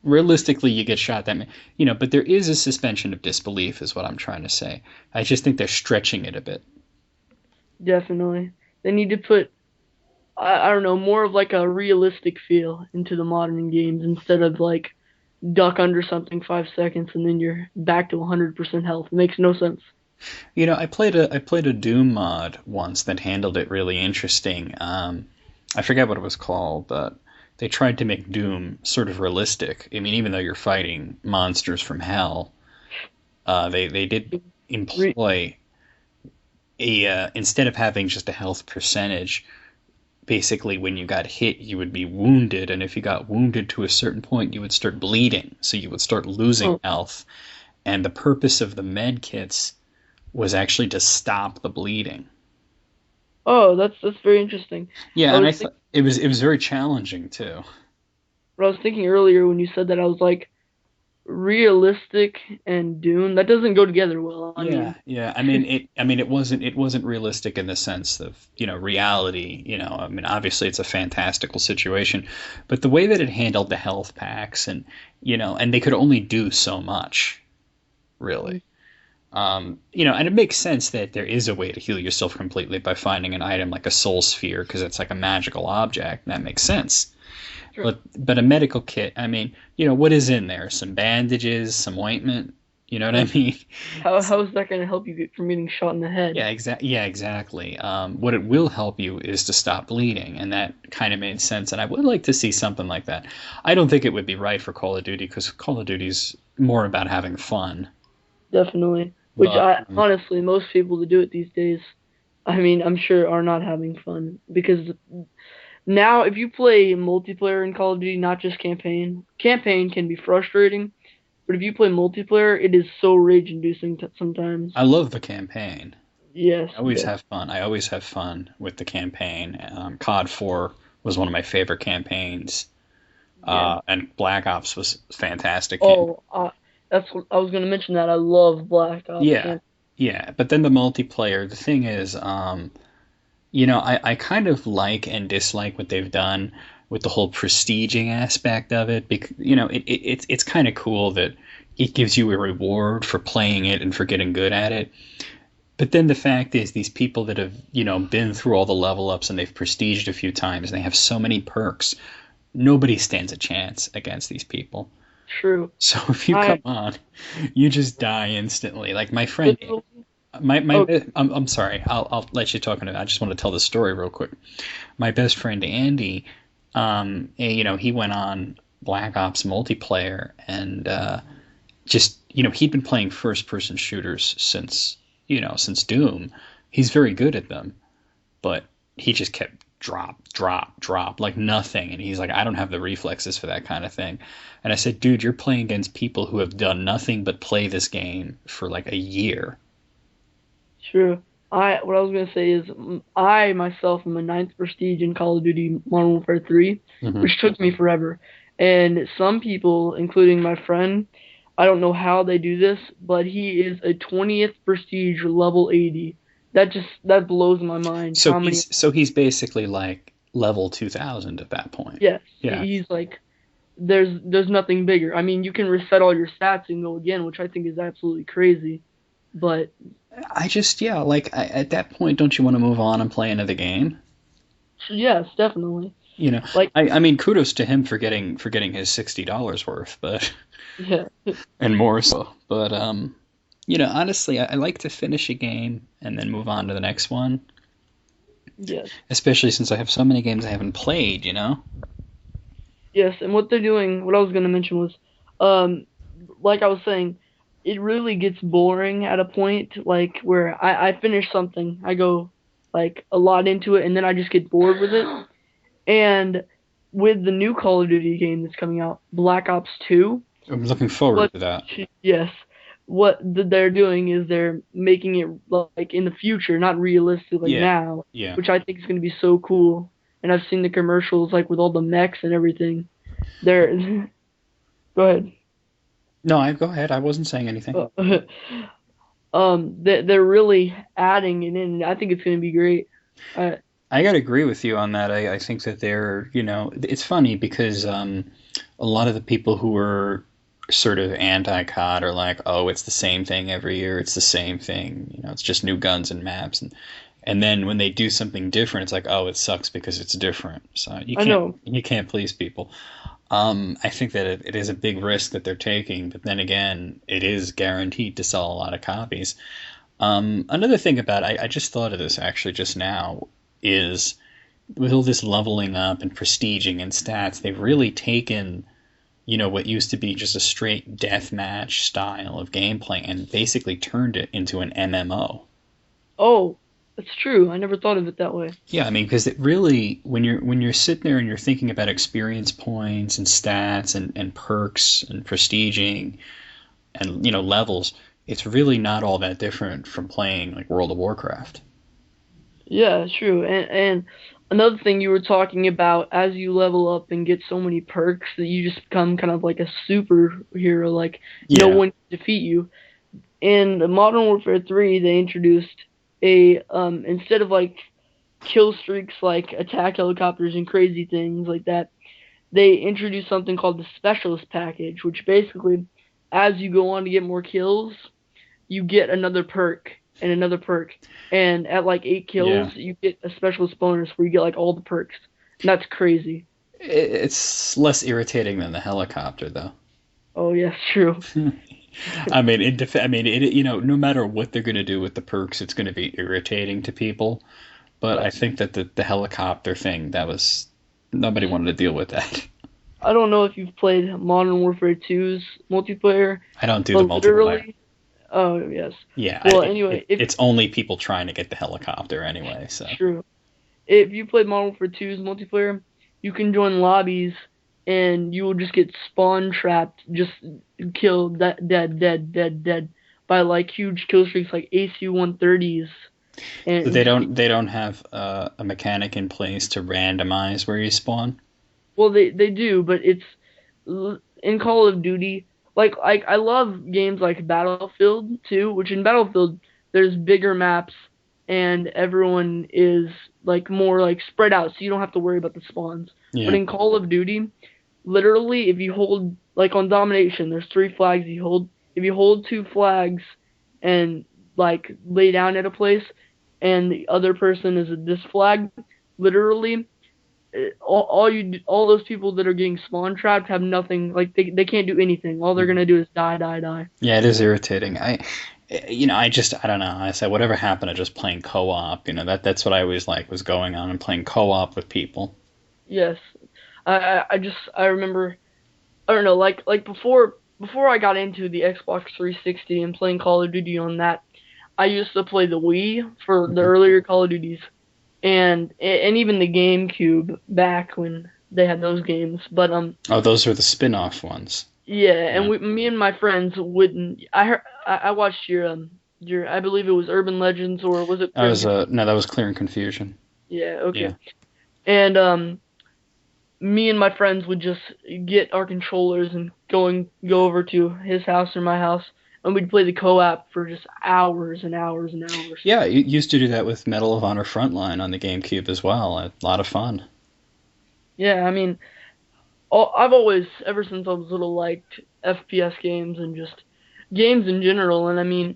realistically, you get shot but there is a suspension of disbelief, is what I'm trying to say. I just think they're stretching it a bit. Definitely. They need to put I don't know, more of like a realistic feel into the modern games instead of like duck under something 5 seconds and then you're back to 100% health. It makes no sense. I played a Doom mod once that handled it really interesting. I forget what it was called, but they tried to make Doom sort of realistic. I mean, even though you're fighting monsters from hell, They did Re- employ a instead of having just a health percentage. Basically, when you got hit, you would be wounded, and if you got wounded to a certain point, you would start bleeding, so you would start losing oh, health. And the purpose of the med kits was actually to stop the bleeding. oh, that's very interesting. Yeah, I and was I think thought it was very challenging too. what I was thinking earlier when you said that, I was like, realistic and Dune, that doesn't go together well. I Yeah, mean, yeah. I mean, it wasn't realistic in the sense of, reality. I mean, obviously it's a fantastical situation, but the way that it handled the health packs and, and they could only do so much, really. And it makes sense that there is a way to heal yourself completely by finding an item like a soul sphere because it's like a magical object. That makes sense. sure. But a medical kit, I mean, what is in there? Some bandages, some ointment. You know what I mean? How is that going to help you from getting shot in the head? Yeah, exactly. What it will help you is to stop bleeding, and that kind of made sense. And I would like to see something like that. I don't think it would be right for Call of Duty because Call of Duty's more about having fun. Definitely. Which But I honestly, most people that do it these days, I mean, I'm sure are not having fun because now if you play multiplayer in Call of Duty, not just campaign can be frustrating, but if you play multiplayer, it is so rage-inducing sometimes. I love the campaign. Yes, I always yes, have fun. I always have fun with the campaign. COD 4 was one of my favorite campaigns, yeah. and Black Ops was a fantastic campaign. Oh, that's what I was gonna mention. That I love Black Ops Yeah, yeah. But then the multiplayer, the thing is, I kind of like and dislike what they've done with the whole prestiging aspect of it. Because it's kind of cool that it gives you a reward for playing it and for getting good at it. But then the fact is, these people that have been through all the level ups and they've prestiged a few times and they have so many perks, nobody stands a chance against these people. true. So if you I come on, you just die instantly. Like my friend, literally, my oh, I'm sorry. I'll let you talk in a minute. I just want to tell the story real quick. My best friend Andy, he went on Black Ops multiplayer and just he'd been playing first person shooters since Doom. He's very good at them, but he just kept drop like nothing. And he's like, I don't have the reflexes for that kind of thing. And I said, dude, you're playing against people who have done nothing but play this game for like a year. true. What I was gonna say is I myself am a ninth prestige in Call of Duty Modern Warfare 3, Hmm. which took me forever. And some people, including my friend, I don't know how they do this, but he is a 20th prestige level 80. That blows my mind. So How many? he's basically like level 2000 at that point. Yes, Yeah. he's like there's nothing bigger. I mean, you can reset all your stats and go again, which I think is absolutely crazy. But I just, yeah, like at that point, don't you want to move on and play another game? yes, definitely. You know, Like I mean, kudos to him for getting his $60 worth, but yeah, and more so. But honestly, I like to finish a game and then move on to the next one, yes. especially since I have so many games I haven't played. Yes, and what they're doing, what I was going to mention was, um, like I was saying, it really gets boring at a point, like where I finish something, I go like a lot into it, and then I just get bored with it. And with the new Call of Duty game that's coming out, Black Ops 2, I'm looking forward what, to that. yes, what they're doing is they're making it like in the future, not realistic like Yeah, now, yeah. which I think is going to be so cool. And I've seen the commercials like with all the mechs and everything. They're go ahead. No, I go ahead. I wasn't saying anything. They're really adding it in. I think it's going to be great. Uh, I gotta agree with you on that. I think that it's funny because a lot of the people who are sort of anti-COD are like, oh, it's the same thing every year. It's the same thing. It's just new guns and maps. And then when they do something different, it's like, oh, it sucks because it's different. So I know. you can't please people. I think that it is a big risk that they're taking, but then again, it is guaranteed to sell a lot of copies. Another thing about I just thought of this actually just now is with all this leveling up and prestiging and stats, they've really taken what used to be just a straight deathmatch style of gameplay and basically turned it into an MMO. Oh, that's true. I never thought of it that way. Yeah, I mean, because it really, when you're sitting there and you're thinking about experience points and stats and perks and prestiging and levels, it's really not all that different from playing like World of Warcraft. Yeah, true. And another thing you were talking about, as you level up and get so many perks that you just become kind of like a superhero, like no Yeah, one can defeat you. In Modern Warfare 3, they introduced a instead of like kill streaks like attack helicopters and crazy things like that, they introduced something called the specialist package, which basically, as you go on to get more kills, you get another perk and another perk. And at like 8 kills, yeah. you get a specialist bonus where you get like all the perks. And that's crazy. It's less irritating than the helicopter, though. Oh, yes, true. I mean, no matter what they're going to do with the perks, it's going to be irritating to people. But I think that the helicopter thing, that was nobody wanted to deal with that. I don't know if you've played Modern Warfare 2's multiplayer, I don't do but the multiplayer. literally, oh, yes. Yeah, Well, anyway, if it's only people trying to get the helicopter anyway. So true. If you played Modern Warfare 2's multiplayer, you can join lobbies and you will just get spawn trapped, just killed, dead by like huge kill streaks like AC-130s. so And they don't have a mechanic in place to randomize where you spawn. well, they do, but it's in Call of Duty. Like I love games like Battlefield too, which in Battlefield there's bigger maps and everyone is like more like spread out, so you don't have to worry about the spawns. But Yeah. in Call of Duty, literally, if you hold like on domination, there's 3 flags you hold. If you hold 2 flags and like lay down at a place, and the other person is at this flag, literally all those people that are getting spawn trapped have nothing. Like they can't do anything. All they're gonna do is die, die, die. Yeah, it is irritating. I don't know. I said whatever happened to just playing co-op. That's what I always like was going on and playing co-op with people. Yes, I remember. I don't know. Like before I got into the Xbox 360 and playing Call of Duty on that, I used to play the Wii for the earlier Call of Duties, and even the GameCube back when they had those games. But Oh, those are the spin-off ones. yeah, Yeah. and me and my friends wouldn't. I watched your I believe it was Urban Legends, or was it That Clear? was no, that was Clear and Confusion. Yeah, Yeah. okay. And me and my friends would just get our controllers and go over to his house or my house, and we'd play the co-op for just hours and hours and hours. Yeah, you used to do that with Medal of Honor Frontline on the GameCube as well. A lot of fun. Yeah, I mean, I've always, ever since I was little, liked FPS games and just games in general. And I mean,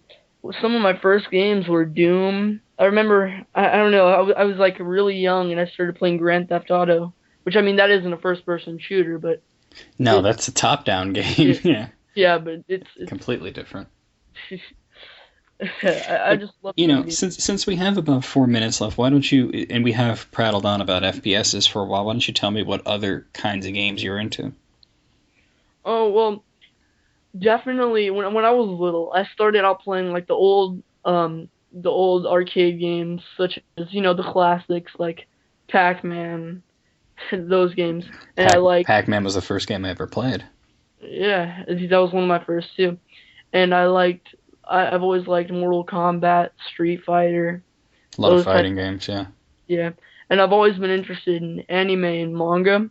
some of my first games were Doom. I remember, I don't know, I was like really young and I started playing Grand Theft Auto, which I mean that isn't a first-person shooter, but No, it, that's a top-down game. it Yeah, yeah, but it's completely different. I But just love those games. since we have about 4 minutes left, why don't you? And we have prattled on about FPSs for a while. Why don't you tell me what other kinds of games you're into? Oh well, definitely when I was little, I started out playing like the old arcade games such as the classics like Pac-Man, those games, and I like Pac-Man was the first game I ever played. yeah, that was one of my first too, and I've always liked Mortal Kombat, Street Fighter, A lot of those type fighting games. Yeah. yeah, and I've always been interested in anime and manga.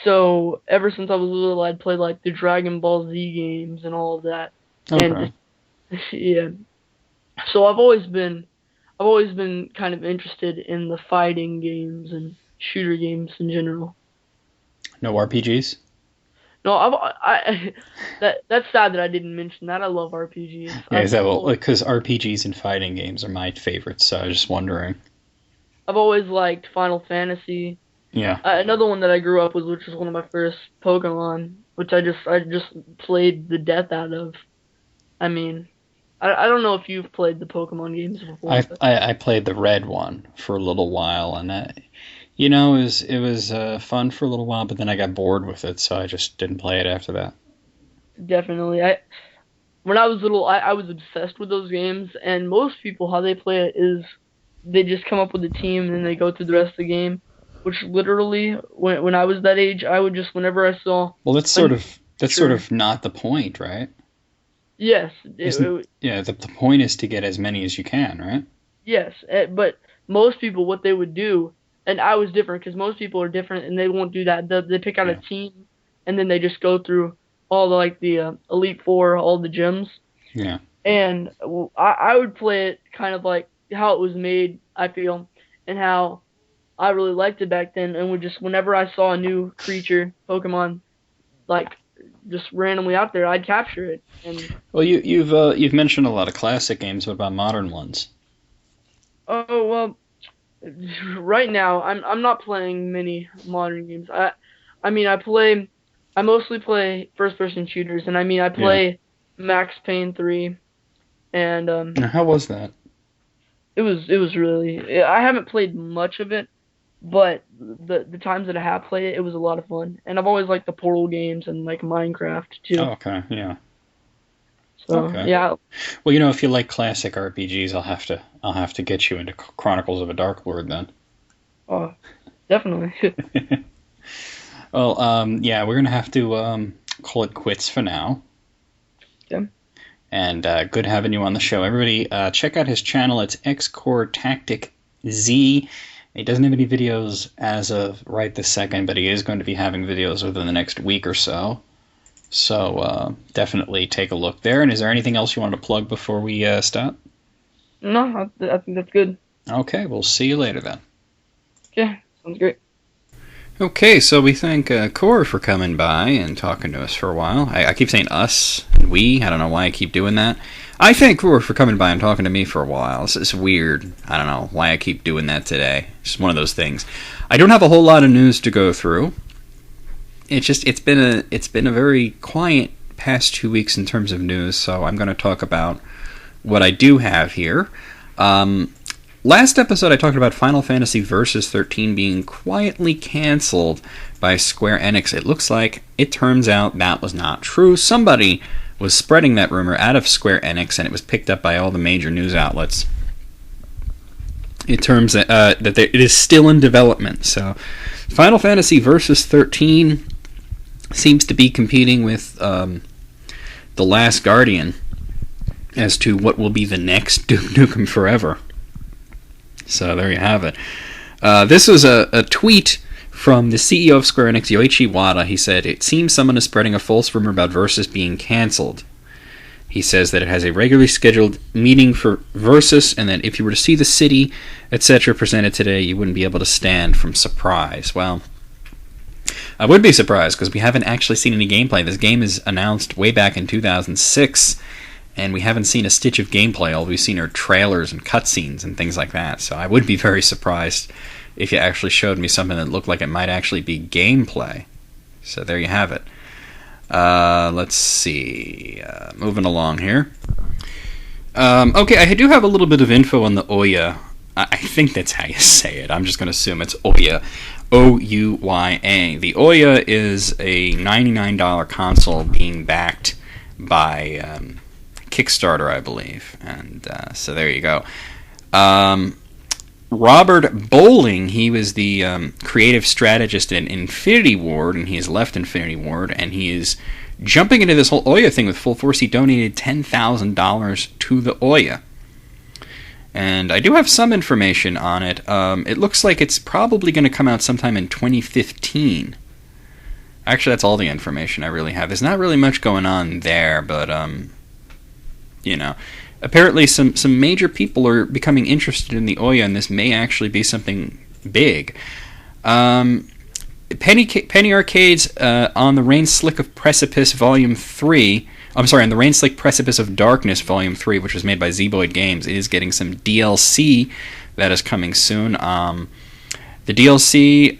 So ever since I was little, I'd play like the Dragon Ball Z games and all of that, and Okay. yeah. So I've always been kind of interested in the fighting games and shooter games in general. No RPGs? No, that's sad that I didn't mention that. I love RPGs. Yeah, is that well? Because RPGs and fighting games are my favorites. So I was just wondering. I've always liked Final Fantasy. Yeah. Another one that I grew up with, which was one of my first Pokemon, which I just played the death out of. I mean, I don't know if you've played the Pokemon games before. I played the red one for a little while, and It was fun for a little while, but then I got bored with it, so I just didn't play it after that. Definitely. When I was little, I was obsessed with those games, and most people, how they play it is they just come up with a team and then they go through the rest of the game. Which literally, when I was that age, I would just, whenever I saw... Well, that's sort of not the point, right? Yes. Yeah, the point is to get as many as you can, right? Yes, but most people, what they would do, and I was different, because most people are different, and they won't do that. They pick out a Yeah. team, and then they just go through all the Elite Four, all the gyms. Yeah. And I would play it kind of like how it was made, I feel, and how I really liked it back then, and would just, whenever I saw a new creature, Pokemon, like, just randomly out there, I'd capture it. And Well, you've mentioned a lot of classic games. What about modern ones? oh well, right now I'm not playing many modern games. I mean I mostly play first person shooters, and I mean I Yeah. play Max Payne 3, and Now, how was that? it was really, I haven't played much of it, but the times that I have played it, it was a lot of fun. And I've always liked the Portal games and like Minecraft too. Oh, okay. Yeah. So Okay. yeah, Well, if you like classic RPGs, I'll have to get you into Chronicles of a Dark Lord then. oh, definitely. Well, yeah, we're gonna have to call it quits for now. Yeah. And good having you on the show. Everybody, check out his channel. It's X-Core Tactic Z. He doesn't have any videos as of right this second, but he is going to be having videos within the next week or so. So definitely take a look there. And is there anything else you want to plug before we stop? No, I think that's good. Okay, we'll see you later then. Okay, sounds great. Okay, so we thank Core for coming by and talking to us for a while. I keep saying us and we. I don't know why I keep doing that. I thank Core for coming by and talking to me for a while. It's weird. I don't know why I keep doing that today. It's just one of those things. I don't have a whole lot of news to go through. It's been a very quiet past 2 weeks in terms of news, so I'm going to talk about what I do have here. Last episode I talked about Final Fantasy Versus 13 being quietly canceled by Square Enix. It looks like it turns out that was not true. Somebody was spreading that rumor out of Square Enix, and it was picked up by all the major news outlets. It turns that it is still in development. So Final Fantasy Versus 13 seems to be competing with The Last Guardian as to what will be the next Duke Nukem Forever. So there you have it. This was a tweet from the CEO of Square Enix, Yoichi Wada. He said, "It seems someone is spreading a false rumor about Versus being cancelled." He says that it has a regularly scheduled meeting for Versus, and that if you were to see the city, etc. presented today, you wouldn't be able to stand from surprise. Well, I would be surprised, because we haven't actually seen any gameplay. This game is announced way back in 2006, and we haven't seen a stitch of gameplay. All we've seen are trailers and cutscenes and things like that. So I would be very surprised if you actually showed me something that looked like it might actually be gameplay. So there you have it. Let's see. Moving along here. Okay, I do have a little bit of info on the Ouya. I think that's how you say it. I'm just going to assume it's Ouya. O-U-Y-A. The Ouya is a $99 console being backed by Kickstarter, I believe. And so there you go. Robert Bowling, he was the creative strategist in Infinity Ward, and he has left Infinity Ward, and he is jumping into this whole Ouya thing with full force. He donated $10,000 to the Ouya. And I do have some information on it. It looks like it's probably going to come out sometime in 2015. Actually, that's all the information I really have. There's not really much going on there, but apparently some major people are becoming interested in the Ouya, and this may actually be something big. Penny Arcade's on the Rain Slick of Precipice Volume 3. I'm sorry, on the Rain Slick Precipice of Darkness Volume 3, which was made by Zeboyd Games. It is getting some DLC that is coming soon. The DLC,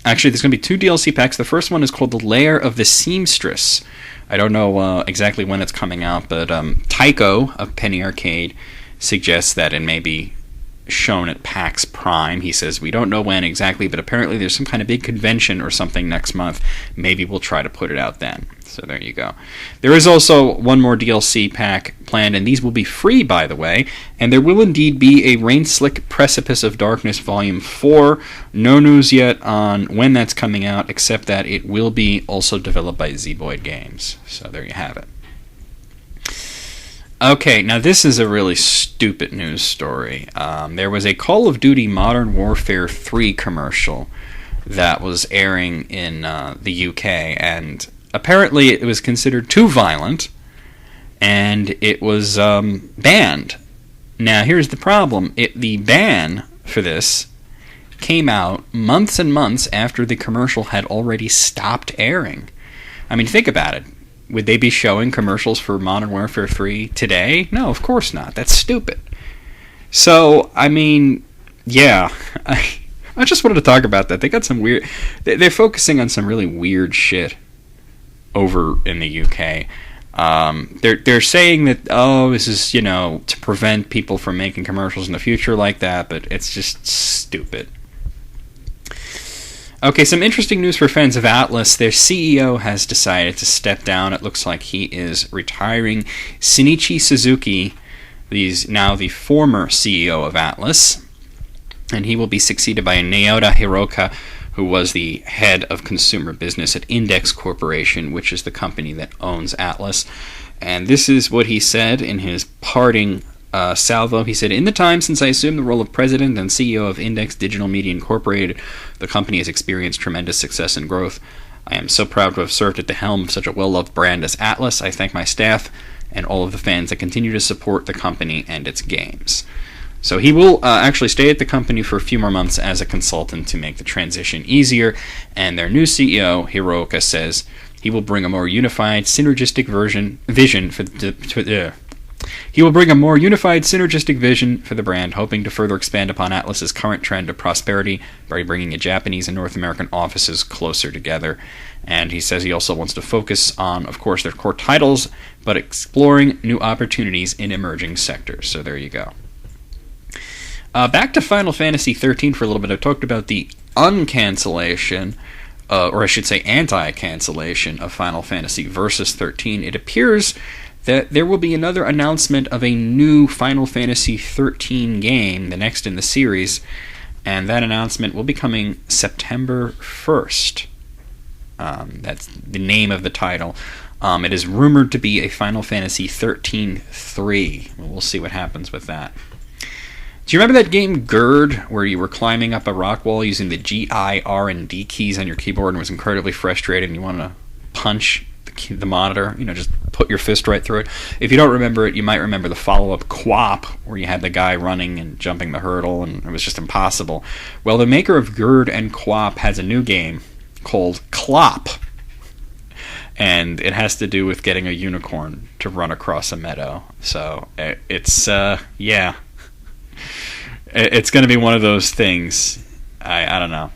actually there's going to be 2 DLC packs. The first one is called The Lair of the Seamstress. I don't know exactly when it's coming out, but Tycho of Penny Arcade suggests that it may be shown at PAX Prime. He says, we don't know when exactly, but apparently there's some kind of big convention or something next month. Maybe we'll try to put it out then. So there you go. There is also one more DLC pack planned, and these will be free, by the way, and there will indeed be a Rain Slick Precipice of Darkness Volume 4. No news yet on when that's coming out, except that it will be also developed by Zeboyd Games. So there you have it. Okay, now this is a really stupid news story. There was a Call of Duty Modern Warfare 3 commercial that was airing in the UK, and apparently it was considered too violent, and it was banned. Now here's the problem. The ban for this came out months and months after the commercial had already stopped airing. I mean, think about it. Would they be showing commercials for Modern Warfare 3 today? No, of course not. That's stupid. So, I mean, yeah. I just wanted to talk about that. They got some weird... They're focusing on some really weird shit over in the UK. They're saying that, this is, to prevent people from making commercials in the future like that, but it's just stupid. Okay, some interesting news for fans of Atlas. Their CEO has decided to step down. It looks like he is retiring. Shinichi Suzuki, he's now the former CEO of Atlas, and he will be succeeded by Naoda Hiroka, who was the head of consumer business at Index Corporation, which is the company that owns Atlas. And this is what he said in his parting salvo. He said, in the time since I assumed the role of president and CEO of Index Digital Media Incorporated, the company has experienced tremendous success and growth. I am so proud to have served at the helm of such a well-loved brand as Atlas. I thank my staff and all of the fans that continue to support the company and its games. So he will actually stay at the company for a few more months as a consultant to make the transition easier. And their new CEO, Hiroka, says he will bring a more unified, synergistic vision for the He will bring a more unified, synergistic vision for the brand, hoping to further expand upon Atlas's current trend of prosperity by bringing the Japanese and North American offices closer together. And he says he also wants to focus on, of course, their core titles, but exploring new opportunities in emerging sectors. So there you go. Back to Final Fantasy XIII for a little bit. I talked about the uncancellation, or I should say anti-cancellation of Final Fantasy Versus 13. It appears that there will be another announcement of a new Final Fantasy XIII game, the next in the series, and that announcement will be coming September 1st. That's the name of the title. It is rumored to be a Final Fantasy XIII 3. We'll see what happens with that. Do you remember that game GERD, where you were climbing up a rock wall using the G, I, R, and D keys on your keyboard and was incredibly frustrated and you wanted to punch the monitor, just put your fist right through it? If you don't remember it, you might remember the follow-up QWOP, where you had the guy running and jumping the hurdle and it was just impossible. Well, the maker of GERD and QWOP has a new game called CLOP, and it has to do with getting a unicorn to run across a meadow. So it's it's going to be one of those things. I don't know.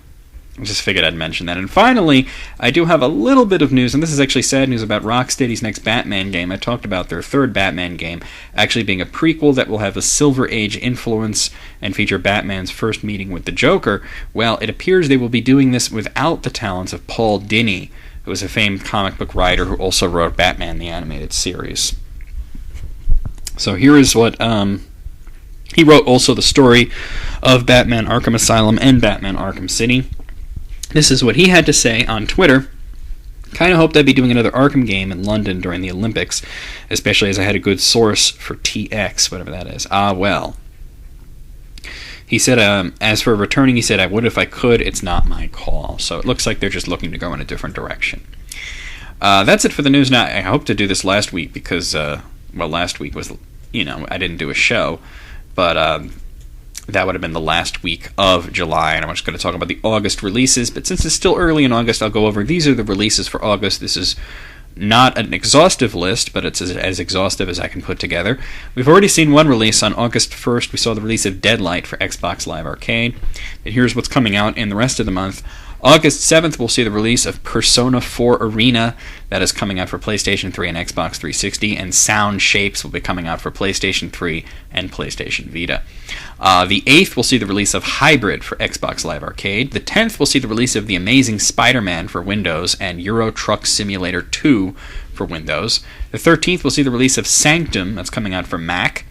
I just figured I'd mention that. And finally, I do have a little bit of news, and this is actually sad news about Rocksteady's next Batman game. I talked about their third Batman game actually being a prequel that will have a Silver Age influence and feature Batman's first meeting with the Joker. Well, it appears they will be doing this without the talents of Paul Dini, who was a famed comic book writer who also wrote Batman the Animated Series. So here is what... he wrote also the story of Batman Arkham Asylum and Batman Arkham City. This is what he had to say on Twitter. Kind of hoped I'd be doing another Arkham game in London during the Olympics, especially as I had a good source for TX, whatever that is. Well. He said, as for returning, he said, I would if I could. It's not my call. So it looks like they're just looking to go in a different direction. That's it for the news. Now, I hope to do this last week because, last week was, I didn't do a show. But that would have been the last week of July, and I'm just going to talk about the August releases. But since it's still early in August, I'll go over these are the releases for August. This is not an exhaustive list, but it's as exhaustive as I can put together. We've already seen one release on August 1st. We saw the release of Deadlight for Xbox Live Arcade. And here's what's coming out in the rest of the month. August 7th, we'll see the release of Persona 4 Arena. That is coming out for PlayStation 3 and Xbox 360, and Sound Shapes will be coming out for PlayStation 3 and PlayStation Vita. The 8th, we'll see the release of Hybrid for Xbox Live Arcade. The 10th, we'll see the release of The Amazing Spider-Man for Windows and Euro Truck Simulator 2 for Windows. The 13th, we'll see the release of Sanctum. That's coming out for Mac.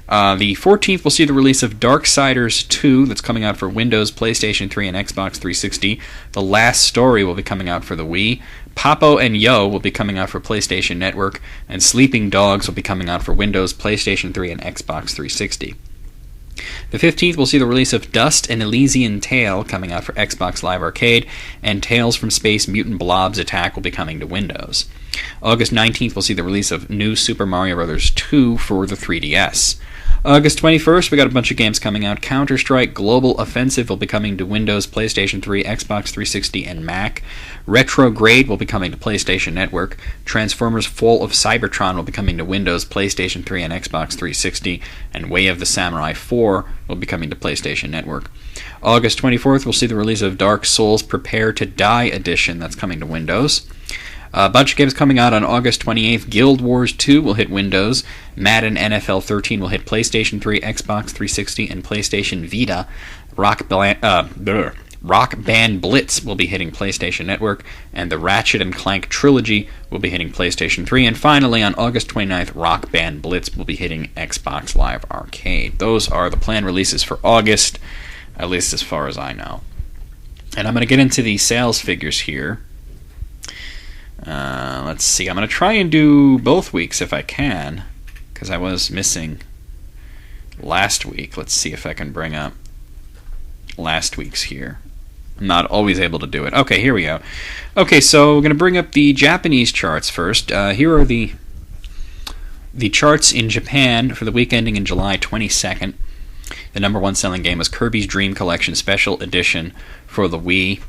The 14th, we'll see the release of Darksiders 2, that's coming out for Windows, PlayStation 3, and Xbox 360. The Last Story will be coming out for the Wii. Papo and Yo will be coming out for PlayStation Network, and Sleeping Dogs will be coming out for Windows, PlayStation 3, and Xbox 360. The 15th, we'll see the release of Dust and Elysian Tale coming out for Xbox Live Arcade, and Tales from Space Mutant Blobs Attack will be coming to Windows. August 19th, we'll see the release of New Super Mario Bros. 2 for the 3DS. August 21st, we got a bunch of games coming out. Counter-Strike Global Offensive will be coming to Windows, PlayStation 3, Xbox 360, and Mac. Retrograde will be coming to PlayStation Network. Transformers Fall of Cybertron will be coming to Windows, PlayStation 3, and Xbox 360. And Way of the Samurai 4 will be coming to PlayStation Network. August 24th, we'll see the release of Dark Souls Prepare to Die Edition. That's coming to Windows. A bunch of games coming out on August 28th. Guild Wars 2 will hit Windows. Madden NFL 13 will hit PlayStation 3, Xbox 360, and PlayStation Vita. Rock Band Blitz will be hitting PlayStation Network. And the Ratchet & Clank Trilogy will be hitting PlayStation 3. And finally, on August 29th, Rock Band Blitz will be hitting Xbox Live Arcade. Those are the planned releases for August, at least as far as I know. And I'm going to get into the sales figures here. Let's see. I'm going to try and do both weeks if I can, because I was missing last week. Let's see if I can bring up last week's here. I'm not always able to do it. Okay, here we go. Okay, so we're going to bring up the Japanese charts first. Here are the charts in Japan for the week ending in July 22nd. The number one selling game was Kirby's Dream Collection Special Edition for the Wii.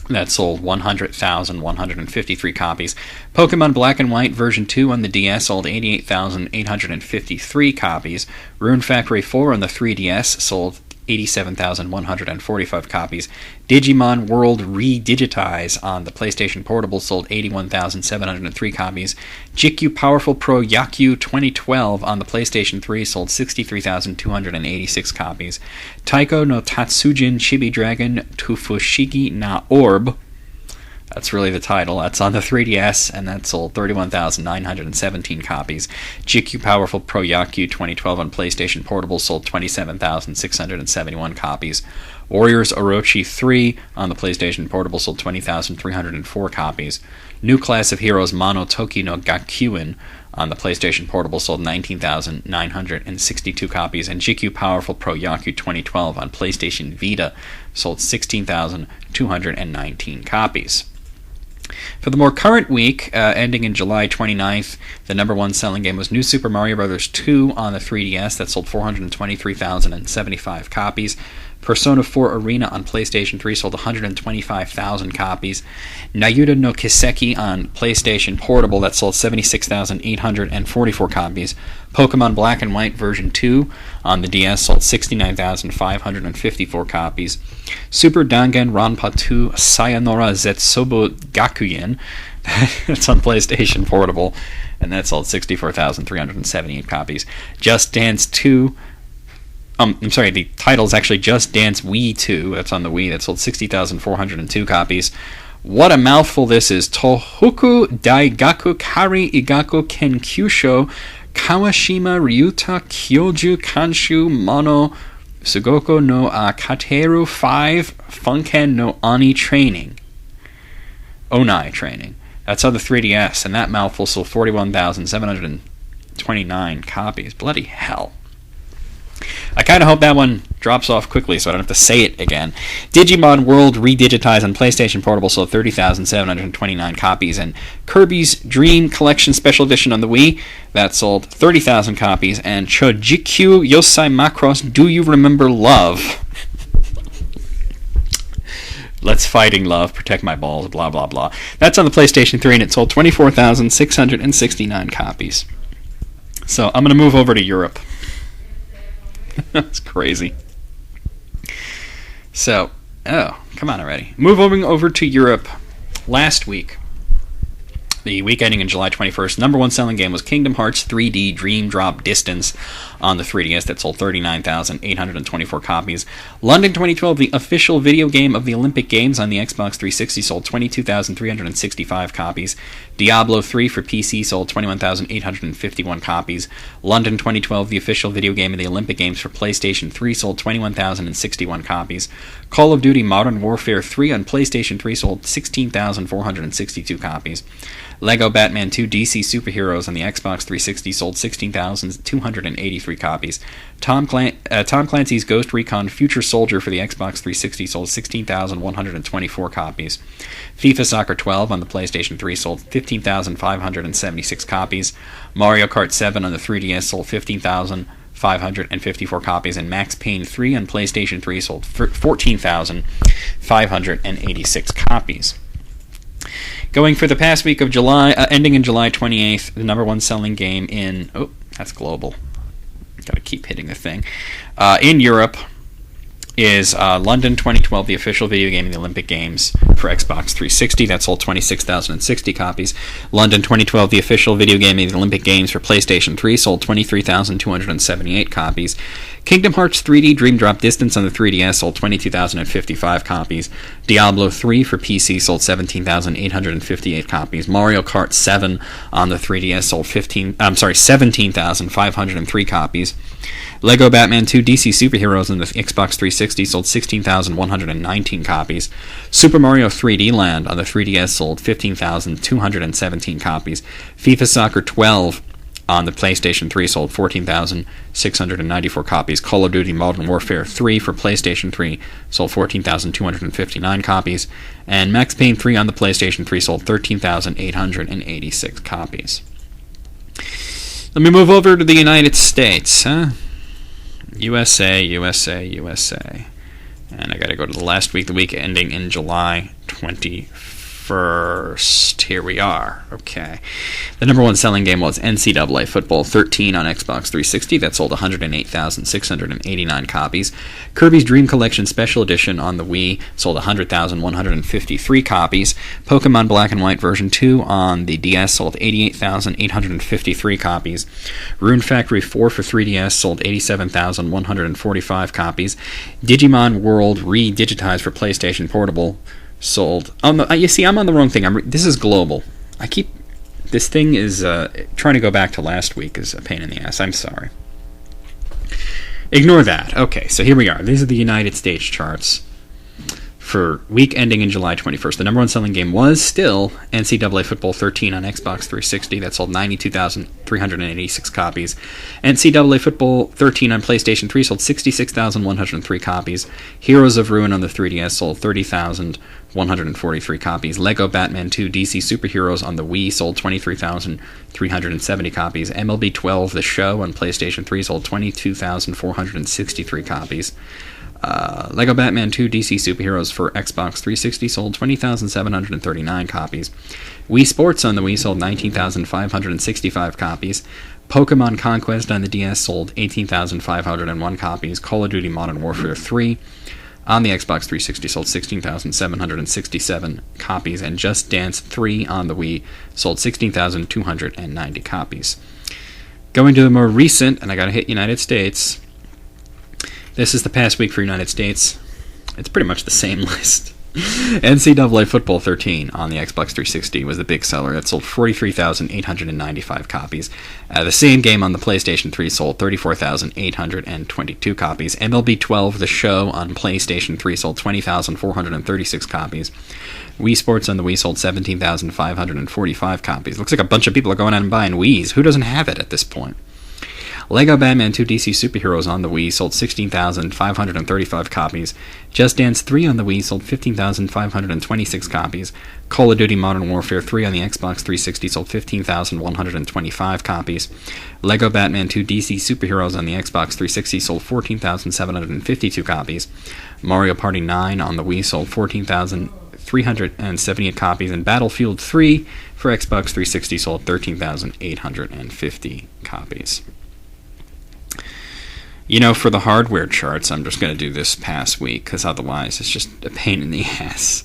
That sold 100,153 copies. Pokemon Black and White version 2 on the DS sold 88,853 copies. Rune Factory 4 on the 3DS sold 87,145 copies. Digimon World Redigitize on the PlayStation Portable sold 81,703 copies. GQ Powerful Pro Yakyu 2012 on the PlayStation 3 sold 63,286 copies. Taiko no Tatsujin Chibi Dragon Tufushigi na Orb, that's really the title. That's on the 3DS, and that sold 31,917 copies. GQ Powerful Pro Yakyu 2012 on PlayStation Portable sold 27,671 copies. Warriors Orochi 3 on the PlayStation Portable sold 20,304 copies. New Class of Heroes Mono Toki no Gakyuin on the PlayStation Portable sold 19,962 copies. And GQ Powerful Pro Yakyu 2012 on PlayStation Vita sold 16,219 copies. For the more current week, ending in July 29th, the number one selling game was New Super Mario Bros. 2 on the 3DS. That sold 423,075 copies. Persona 4 Arena on PlayStation 3 sold 125,000 copies. Nayuda no Kiseki on PlayStation Portable, that sold 76,844 copies. Pokemon Black and White version 2 on the DS sold 69,554 copies. Super Dangan Ranpa 2 Sayonara Zetsubo Gakuyen, that's on PlayStation Portable, and that sold 64,378 copies. Just Dance 2, the title is actually Just Dance Wii 2. That's on the Wii. That sold 60,402 copies. What a mouthful this is. Tohoku Daigaku Kari Igaku Kenkyusho Kawashima Ryuta Kyoju Kanshu Mono Sugoko no Kateru 5 Funken no Oni Training. Onai Training. That's on the 3DS, and that mouthful sold 41,729 copies. Bloody hell. I kind of hope that one drops off quickly so I don't have to say it again. Digimon World Redigitize on PlayStation Portable sold 30,729 copies, and Kirby's Dream Collection Special Edition on the Wii, that sold 30,000 copies, and Chojikyu Yosai Macross Do You Remember Love? Let's Fighting Love, Protect My Balls, blah blah blah. That's on the PlayStation 3, and it sold 24,669 copies. So I'm going to move over to Europe. That's crazy. So, Come on already. Moving over to Europe. Last week, the week ending in July 21st, number one selling game was Kingdom Hearts 3D Dream Drop Distance on the 3DS that sold 39,824 copies. London 2012, the official video game of the Olympic Games on the Xbox 360, sold 22,365 copies. Diablo 3 for PC sold 21,851 copies. London 2012, the official video game of the Olympic Games for PlayStation 3, sold 21,061 copies. Call of Duty Modern Warfare 3 on PlayStation 3 sold 16,462 copies. Lego Batman 2 DC Superheroes on the Xbox 360 sold 16,283 copies. Tom Clancy's Ghost Recon Future Soldier for the Xbox 360 sold 16,124 copies. FIFA Soccer 12 on the PlayStation 3 sold 15,576 copies. Mario Kart 7 on the 3DS sold 15,554 copies, and Max Payne 3 on PlayStation 3 sold 14,586 copies. Going for the past week of July, ending in July 28th, the number one selling game in... Oh, that's global. Gotta keep hitting the thing. In Europe is London 2012, the official video game of the Olympic Games for Xbox 360. That sold 26,060 copies. London 2012, the official video game of the Olympic Games for PlayStation 3, sold 23,278 copies. Kingdom Hearts 3D Dream Drop Distance on the 3DS sold 22,055 copies. Diablo 3 for PC sold 17,858 copies. Mario Kart 7 on the 3DS sold 17,503 copies. Lego Batman 2 DC Superheroes on the Xbox 360 sold 16,119 copies. Super Mario 3D Land on the 3DS sold 15,217 copies. FIFA Soccer 12 on the PlayStation 3 sold 14,694 copies. Call of Duty Modern Warfare 3 for PlayStation 3 sold 14,259 copies. And Max Payne 3 on the PlayStation 3 sold 13,886 copies. Let me move over to the United States. USA. And I gotta go to the last week, the week ending in July 21st. Here we are. Okay. The number one selling game was NCAA Football 13 on Xbox 360. That sold 108,689 copies. Kirby's Dream Collection Special Edition on the Wii sold 100,153 copies. Pokemon Black and White version 2 on the DS sold 88,853 copies. Rune Factory 4 for 3DS sold 87,145 copies. Digimon World re-digitized for PlayStation Portable sold... you see, I'm on the wrong thing. This is global. This thing is... trying to go back to last week is a pain in the ass. I'm sorry. Ignore that. Okay, so here we are. These are the United States charts for week ending in July 21st. The number one selling game was still NCAA Football 13 on Xbox 360. That sold 92,386 copies. NCAA Football 13 on PlayStation 3 sold 66,103 copies. Heroes of Ruin on the 3DS sold 30,143 copies. Lego Batman 2 DC Superheroes on the Wii sold 23,370 copies. MLB 12 The Show on PlayStation 3 sold 22,463 copies. Lego Batman 2 DC Superheroes for Xbox 360 sold 20,739 copies. Wii Sports on the Wii sold 19,565 copies. Pokemon Conquest on the DS sold 18,501 copies. Call of Duty Modern Warfare 3 on the Xbox 360 sold 16,767 copies. And Just Dance 3 on the Wii sold 16,290 copies. Going to the more recent, and I gotta hit United States... This is the past week for United States. It's pretty much the same list. NCAA Football 13 on the Xbox 360 was the big seller. That sold 43,895 copies. The same game on the PlayStation 3 sold 34,822 copies. MLB 12 The Show on PlayStation 3 sold 20,436 copies. Wii Sports on the Wii sold 17,545 copies. Looks like a bunch of people are going out and buying Wiis. Who doesn't have it at this point? Lego Batman 2 DC Superheroes on the Wii sold 16,535 copies. Just Dance 3 on the Wii sold 15,526 copies. Call of Duty Modern Warfare 3 on the Xbox 360 sold 15,125 copies. Lego Batman 2 DC Superheroes on the Xbox 360 sold 14,752 copies. Mario Party 9 on the Wii sold 14,378 copies. And Battlefield 3 for Xbox 360 sold 13,850 copies. For the hardware charts, I'm just going to do this past week, because otherwise it's just a pain in the ass.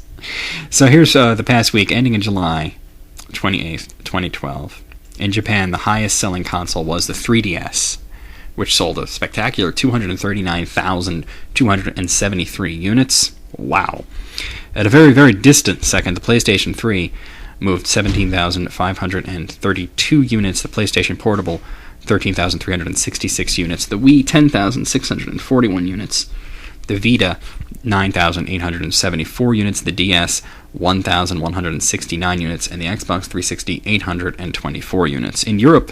So here's the past week, ending in July 28th, 2012. In Japan, the highest selling console was the 3DS, which sold a spectacular 239,273 units. Wow. At a very, very distant second, the PlayStation 3 moved 17,532 units, the PlayStation Portable 13,366 units, the Wii 10,641 units, the Vita 9,874 units, the DS 1,169 units, and the Xbox 360 824 units. In Europe,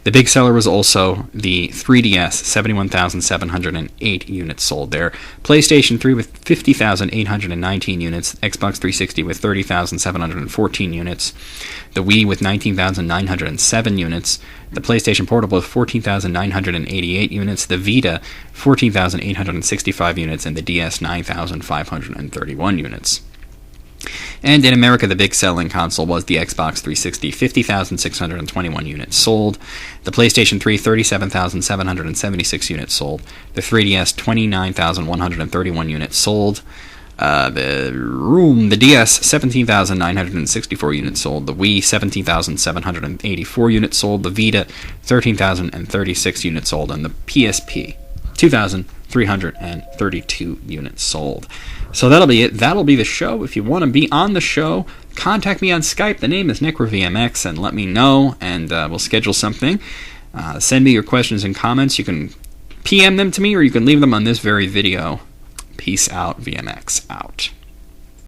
the big seller was also the 3DS, 71,708 units sold there. PlayStation 3 with 50,819 units, Xbox 360 with 30,714 units, the Wii with 19,907 units, the PlayStation Portable with 14,988 units, the Vita 14,865 units, and the DS 9,531 units. And in America, the big selling console was the Xbox 360, 50,621 units sold. The PlayStation 3, 37,776 units sold. The 3DS, 29,131 units sold. The DS, 17,964 units sold. The Wii, 17,784 units sold. The Vita, 13,036 units sold. And the PSP, 2,332 units sold. So that'll be it. That'll be the show. If you want to be on the show, contact me on Skype. The name is NecroVMX, and let me know, and we'll schedule something. Send me your questions and comments. You can PM them to me, or you can leave them on this very video. Peace out, VMX out.